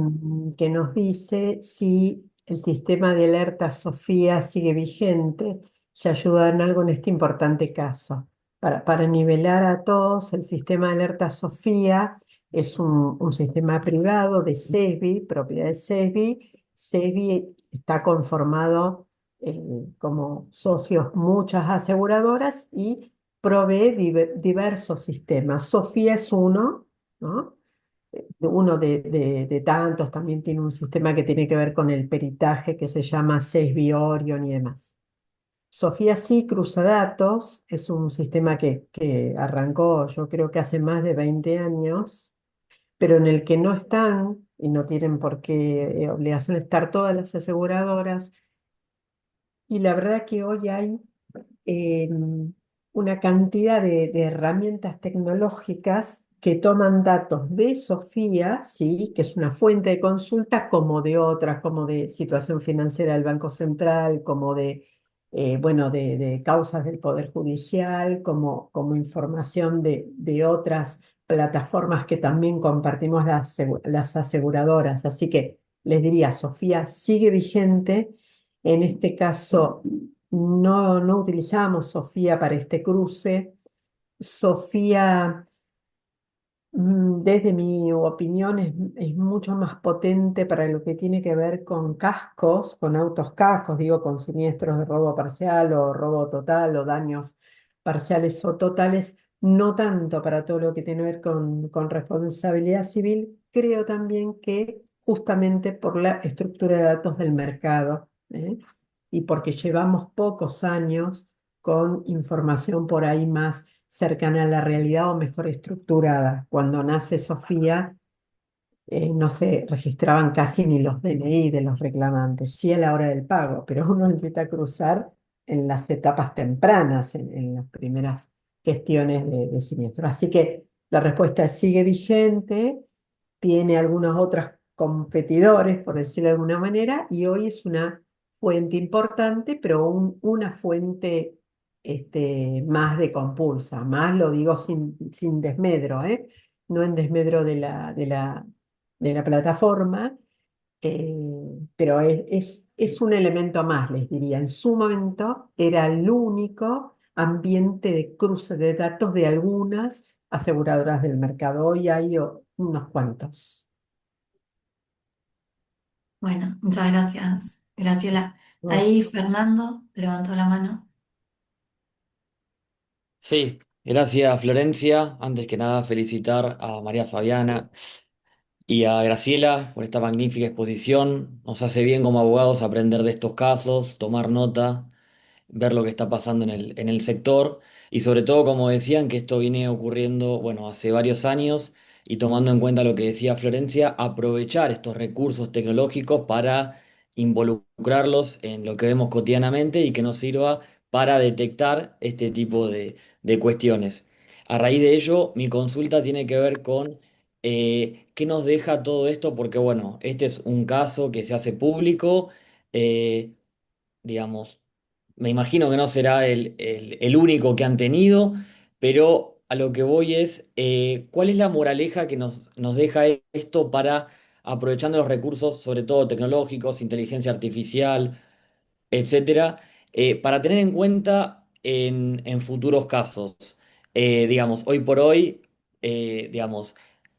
que nos dice si el sistema de alerta Sofía sigue vigente, si ayuda en algo en este importante caso. Para nivelar a todos, el sistema de alerta Sofía es un sistema privado de SESBI, propiedad de SESBI. SESBI está conformado como socios muchas aseguradoras y provee diversos sistemas. Sofía es uno, ¿no? Uno de tantos, también tiene un sistema que tiene que ver con el peritaje que se llama SESBI Orion y demás. Sofía sí cruza datos, es un sistema que arrancó yo creo que hace más de 20 años, pero en el que no están y no tienen por qué obligación de estar todas las aseguradoras. Y la verdad que hoy hay una cantidad de herramientas tecnológicas que toman datos de Sofía, ¿sí? Que es una fuente de consulta, como de otras, como de situación financiera del Banco Central, como de, bueno, de causas del Poder Judicial, como información de otras plataformas que también compartimos las aseguradoras. Así que les diría, Sofía sigue vigente. En este caso, no utilizamos Sofía para este cruce. Sofía, desde mi opinión, es mucho más potente para lo que tiene que ver con cascos, con autos cascos, digo, con siniestros de robo parcial o robo total o daños parciales o totales, no tanto para todo lo que tiene que ver con responsabilidad civil. Creo también que justamente por la estructura de datos del mercado, y porque llevamos pocos años con información por ahí más cercana a la realidad o mejor estructurada. Cuando nace Sofía, no se registraban casi ni los DNI de los reclamantes, sí a la hora del pago, pero uno necesita cruzar en las etapas tempranas, en las primeras gestiones de siniestro. Así que la respuesta sigue vigente, tiene algunos otros competidores, por decirlo de alguna manera, y hoy es una fuente importante, pero una fuente más de compulsa, más lo digo sin desmedro, ¿eh? No en desmedro de la plataforma, pero es un elemento más, les diría. En su momento era el único ambiente de cruce de datos de algunas aseguradoras del mercado. Hoy hay unos cuantos. Bueno, muchas gracias, Graciela. ¿No? Ahí Fernando levantó la mano. Sí, gracias Florencia. Antes que nada, felicitar a María Fabiana y a Graciela por esta magnífica exposición. Nos hace bien como abogados aprender de estos casos, tomar nota, ver lo que está pasando en el sector y sobre todo, como decían, que esto viene ocurriendo, bueno, hace varios años y tomando en cuenta lo que decía Florencia, aprovechar estos recursos tecnológicos para involucrarlos en lo que vemos cotidianamente y que nos sirva para detectar este tipo de cuestiones. A raíz de ello, mi consulta tiene que ver con qué nos deja todo esto, porque bueno, este es un caso que se hace público. eh, digamos, me imagino que no será el único que han tenido, pero a lo que voy es, ¿cuál es la moraleja que nos deja esto para, aprovechando los recursos, sobre todo tecnológicos, inteligencia artificial, etcétera, para tener en cuenta en futuros casos? Digamos, hoy por hoy, digamos,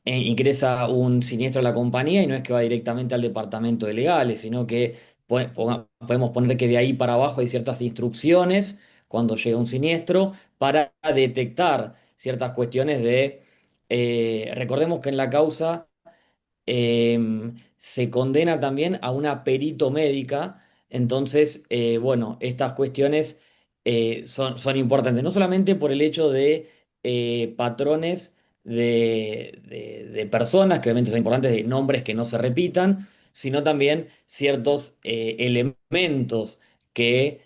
ingresa un siniestro a la compañía y no es que va directamente al departamento de legales, sino que podemos poner que de ahí para abajo hay ciertas instrucciones cuando llega un siniestro para detectar ciertas cuestiones recordemos que en la causa se condena también a una perito médica. Entonces, bueno, estas cuestiones son importantes, no solamente por el hecho de patrones de personas, que obviamente son importantes, de nombres que no se repitan, sino también ciertos elementos que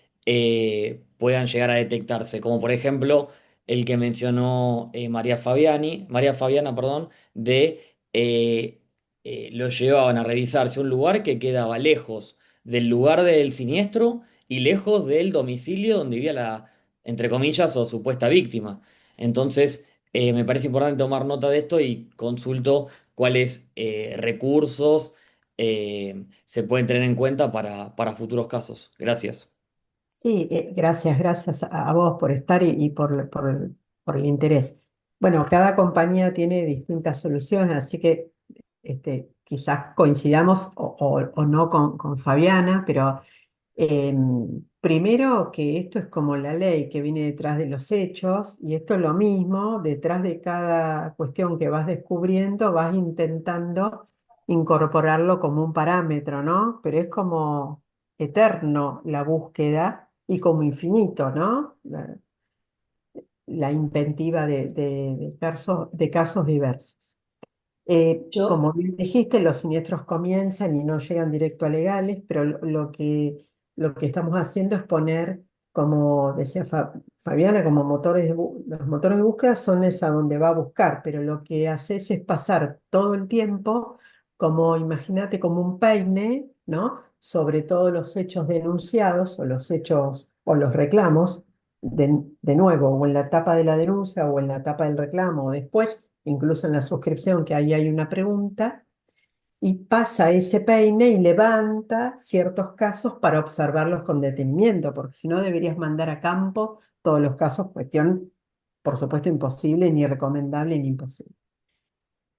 puedan llegar a detectarse, como por ejemplo el que mencionó María Fabiana, perdón, de lo llevaban a revisarse a un lugar que quedaba lejos del lugar del siniestro y lejos del domicilio donde vivía entre comillas, o supuesta víctima. Entonces, me parece importante tomar nota de esto y consulto cuáles recursos se pueden tener en cuenta para futuros casos. Gracias. Sí, gracias a vos por estar y por el interés. Bueno, cada compañía tiene distintas soluciones, así que quizás coincidamos o no con Fabiana, pero primero que esto es como la ley que viene detrás de los hechos, y esto es lo mismo, detrás de cada cuestión que vas descubriendo, vas intentando incorporarlo como un parámetro, ¿no? Pero es como eterno la búsqueda y como infinito, ¿no? La inventiva de casos diversos. Yo, Como bien dijiste, los siniestros comienzan y no llegan directo a legales, pero lo que estamos haciendo es poner como decía Fabiana, como los motores de búsqueda son es a donde va a buscar, pero lo que haces es pasar todo el tiempo como, imagínate, como un peine, ¿no? Sobre todos los hechos denunciados o los hechos o los reclamos, de nuevo, o en la etapa de la denuncia o en la etapa del reclamo, o después, incluso en la suscripción, que ahí hay una pregunta y pasa ese peine y levanta ciertos casos para observarlos con detenimiento, porque si no deberías mandar a campo todos los casos, cuestión, por supuesto, imposible, ni recomendable, ni imposible.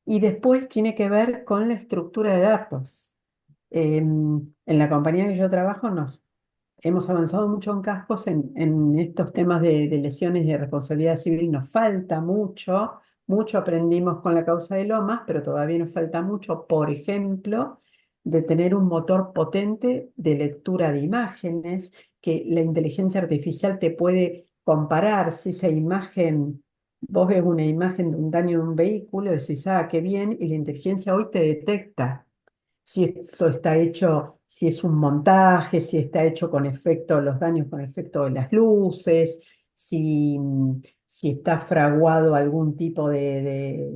Y después tiene que ver con la estructura de datos. En la compañía que yo trabajo hemos avanzado mucho en cascos en estos temas de lesiones y de responsabilidad civil. Nos falta mucho, mucho aprendimos con la causa de Lomas, pero todavía nos falta mucho, por ejemplo, de tener un motor potente de lectura de imágenes, que la inteligencia artificial te puede comparar si esa imagen, vos ves una imagen de un daño de un vehículo, decís, ah, qué bien, y la inteligencia hoy te detecta si eso está hecho, si es un montaje, si está hecho con efecto, los daños con efecto de las luces, si está fraguado algún tipo de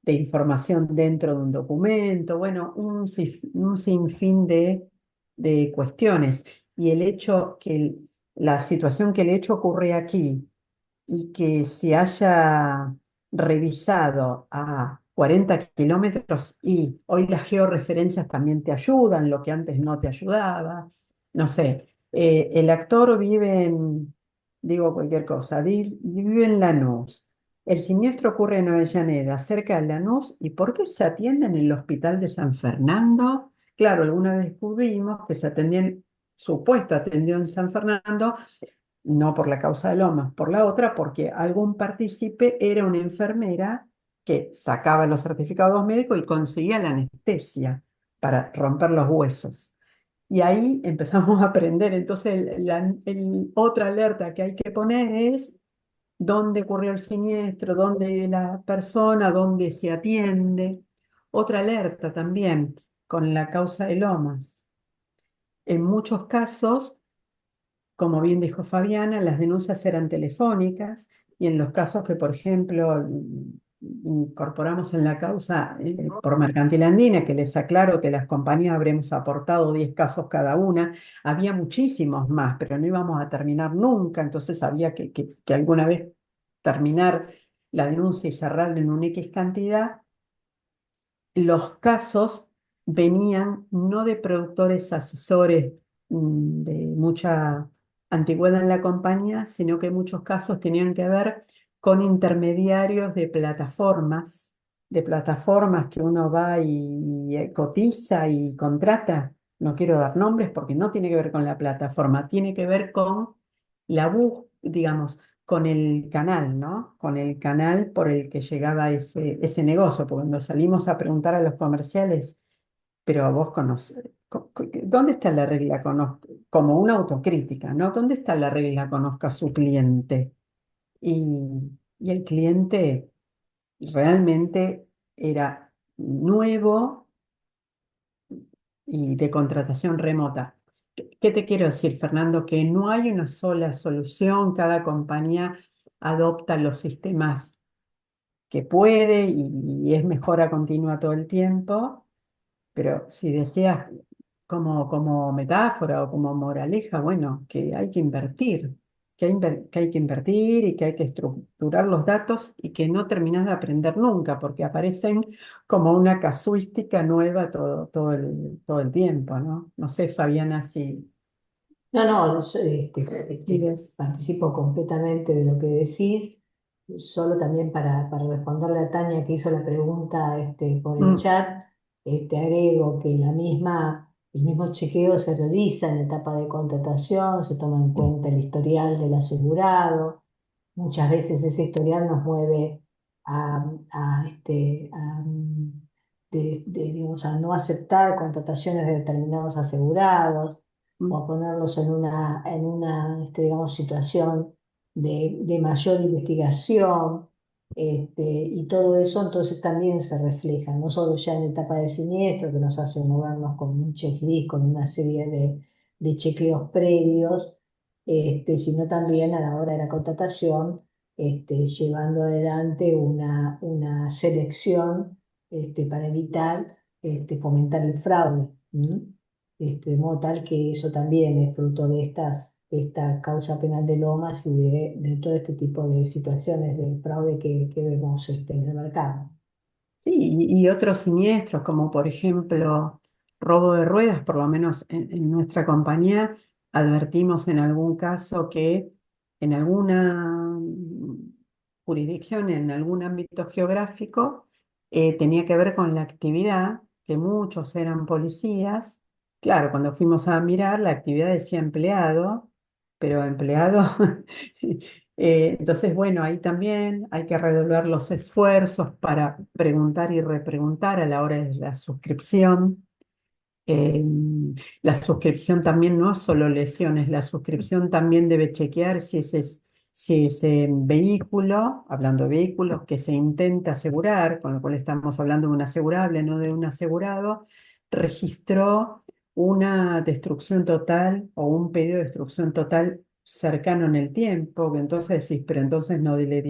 información dentro de un documento, bueno, un sinfín de cuestiones. Y el hecho la situación que el hecho ocurre aquí y que se haya revisado a 40 kilómetros y hoy las georreferencias también te ayudan, lo que antes no te ayudaba. No sé, el actor vive digo cualquier cosa, vive en Lanús. El siniestro ocurre en Avellaneda, cerca de Lanús. ¿Y por qué se atiende en el hospital de San Fernando? Claro, alguna vez descubrimos que se atendían, supuesto atendió en San Fernando, no por la causa de Lomas, por la otra, porque algún partícipe era una enfermera que sacaba los certificados médicos y conseguía la anestesia para romper los huesos. Y ahí empezamos a aprender. Entonces, otra alerta que hay que poner es dónde ocurrió el siniestro, dónde la persona, dónde se atiende. Otra alerta también con la causa de Lomas. En muchos casos, como bien dijo Fabiana, las denuncias eran telefónicas y en los casos que, por ejemplo, incorporamos en la causa por Mercantil Andina, que les aclaro que las compañías habremos aportado 10 casos cada una, había muchísimos más, pero no íbamos a terminar nunca, entonces había que alguna vez terminar la denuncia y cerrarla en una X cantidad. Los casos venían no de productores asesores de mucha antigüedad en la compañía, sino que en muchos casos tenían que ver con intermediarios de plataformas que uno va y cotiza y contrata. No quiero dar nombres porque no tiene que ver con la plataforma, tiene que ver con digamos, con el canal, ¿no? Con el canal por el que llegaba ese negocio, porque cuando salimos a preguntar a los comerciales, pero vos conoces, ¿dónde está la regla? Como una autocrítica, ¿no? ¿Dónde está la regla? Conozca a su cliente. Y el cliente realmente era nuevo y de contratación remota. ¿Qué te quiero decir, Fernando? Que no hay una sola solución, cada compañía adopta los sistemas que puede y es mejora continua todo el tiempo, pero si deseas como metáfora o como moraleja, bueno, que hay que invertir, que hay que invertir y que hay que estructurar los datos y que no terminas de aprender nunca, porque aparecen como una casuística nueva todo el tiempo, ¿no? No sé, Fabiana, No, no, si ves. participo completamente de lo que decís, solo también para responderle a Tania que hizo la pregunta por el Mm, chat, agrego que el mismo chequeo se realiza en la etapa de contratación, se toma en cuenta el historial del asegurado, muchas veces ese historial nos mueve digamos, a no aceptar contrataciones de determinados asegurados mm, o a ponerlos digamos, situación de mayor investigación, y todo eso entonces también se refleja, no solo ya en la etapa de siniestro, que nos hace movernos con un checklist, con una serie de chequeos previos, sino también a la hora de la contratación, llevando adelante una selección para evitar fomentar el fraude. ¿M? De modo tal que eso también es fruto de esta causa penal de Lomas y de todo este tipo de situaciones de fraude que vemos en el mercado. Sí, y otros siniestros, como por ejemplo robo de ruedas, por lo menos en nuestra compañía, advertimos en algún caso que en alguna jurisdicción, en algún ámbito geográfico, tenía que ver con la actividad, que muchos eran policías. Claro, cuando fuimos a mirar, la actividad decía empleado, pero empleado. Entonces, bueno, ahí también hay que redoblar los esfuerzos para preguntar y repreguntar a la hora de la suscripción. Eh, la suscripción también no es solo lesiones, la suscripción también debe chequear si ese vehículo, hablando de vehículos que se intenta asegurar, con lo cual estamos hablando de un asegurable, no de un asegurado, registró una destrucción total o un pedido de destrucción total cercano en el tiempo, que entonces decís, pero entonces no le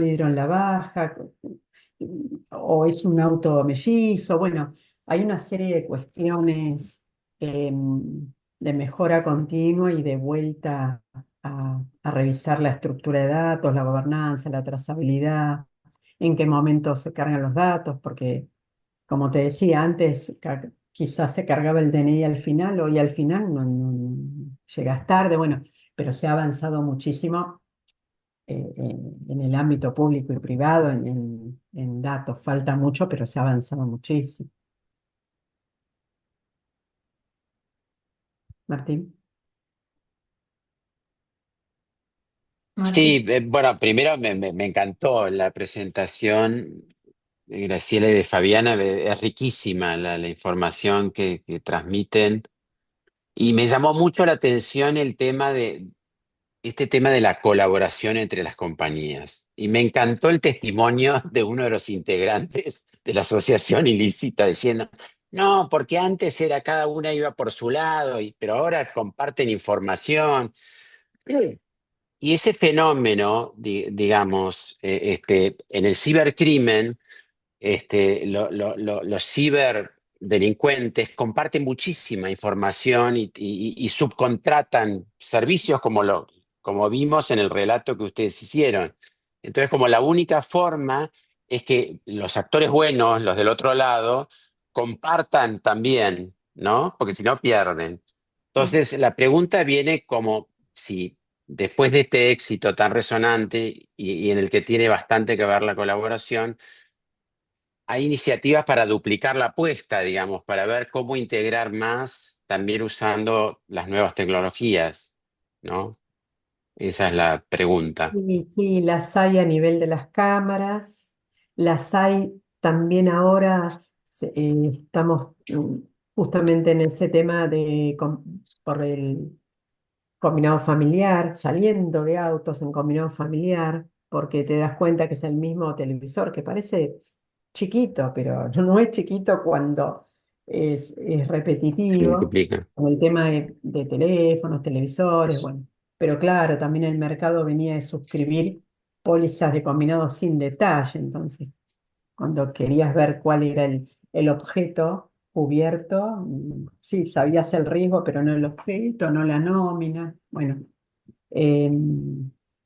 dieron la baja, o es un auto mellizo, bueno. Hay una serie de cuestiones de mejora continua y de vuelta a revisar la estructura de datos, la gobernanza, la trazabilidad, en qué momento se cargan los datos, porque como te decía antes, quizás se cargaba el DNI al final, hoy al final llegas tarde, bueno, pero se ha avanzado muchísimo en el ámbito público y privado, en datos. Falta mucho, pero se ha avanzado muchísimo. Martín. Sí, Martín. bueno, primero me encantó la presentación de Graciela y de Fabiana, es riquísima la información que transmiten y me llamó mucho la atención este tema de la colaboración entre las compañías. Y me encantó el testimonio de uno de los integrantes de la asociación ilícita diciendo, no, porque antes era cada una iba por su lado, pero ahora comparten información. Y ese fenómeno, digamos, en el cibercrimen, los ciberdelincuentes comparten muchísima información y subcontratan servicios como vimos en el relato que ustedes hicieron. Entonces, como la única forma es que los actores buenos, los del otro lado, compartan también, ¿no? Porque si no pierden. Entonces, la pregunta viene como si después de este éxito tan resonante y en el que tiene bastante que ver la colaboración, hay iniciativas para duplicar la apuesta, digamos, para ver cómo integrar más también usando las nuevas tecnologías, ¿no? Esa es la pregunta. Sí, sí, las hay a nivel de las cámaras, las hay también ahora, estamos justamente en ese tema por el combinado familiar, saliendo de autos en combinado familiar, porque te das cuenta que es el mismo televisor, que parece chiquito, pero no es chiquito cuando es Se repetitivo, multiplica. con el tema de teléfonos, televisores, bueno. Pero claro, también el mercado venía de suscribir pólizas de combinado sin detalle, entonces cuando querías ver cuál era el objeto cubierto, sí, sabías el riesgo, pero no el objeto, no la nómina. Bueno, eh,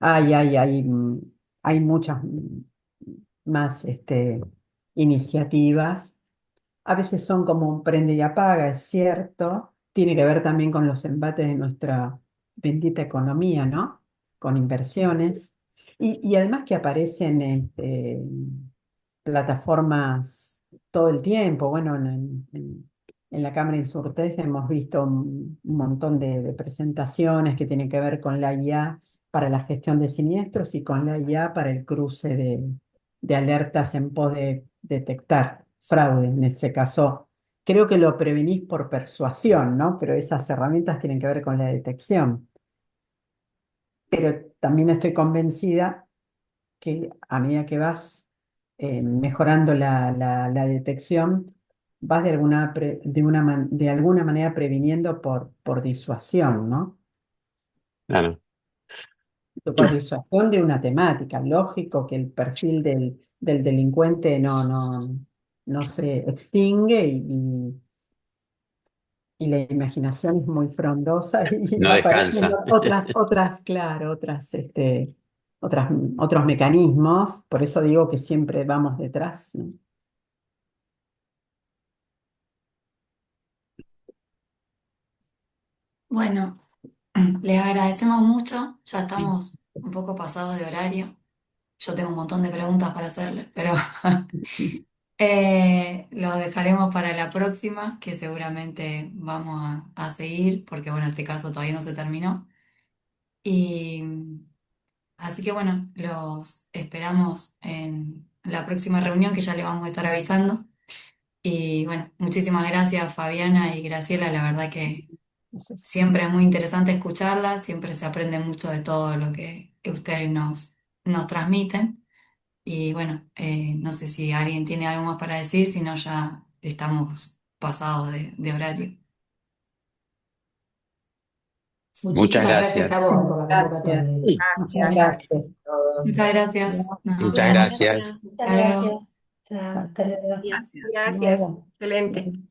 hay muchas más iniciativas. A veces son como un prende y apaga, es cierto. Tiene que ver también con los embates de nuestra bendita economía, ¿no? Con inversiones. Y además que aparecen plataformas todo el tiempo. Bueno, en la Cámara Insurtech hemos visto un montón de presentaciones que tienen que ver con la IA para la gestión de siniestros y con la IA para el cruce de alertas en pos de detectar fraude. En ese caso, creo que lo prevenís por persuasión, ¿no? Pero esas herramientas tienen que ver con la detección. Pero también estoy convencida que a medida que vas mejorando la detección, vas de alguna manera previniendo por disuasión, ¿no? Claro. Visualización de una temática. Lógico que el perfil del delincuente no se extingue y la imaginación es muy frondosa y No aparecen descansa. claro, otros mecanismos. Por eso digo que siempre vamos detrás, ¿no? Bueno, les agradecemos mucho. Ya estamos un poco pasados de horario. Yo tengo un montón de preguntas para hacerles, pero lo dejaremos para la próxima, que seguramente vamos a seguir, porque bueno, este caso todavía no se terminó. Y así que bueno, los esperamos en la próxima reunión que ya le vamos a estar avisando. Y bueno, muchísimas gracias Fabiana y Graciela, la verdad que Entonces, siempre es muy interesante escucharlas, siempre se aprende mucho de todo lo que ustedes nos transmiten. Y bueno, no sé si alguien tiene algo más para decir, si no ya estamos pasados de horario. Muchas Muchísimas gracias a gracias. vos por la gracias. convocatoria. Muchas Gracias gracias. a todos. Muchas gracias. Nos Muchas vemos. gracias. Hasta luego. Hasta luego. Gracias. Excelente. Luego.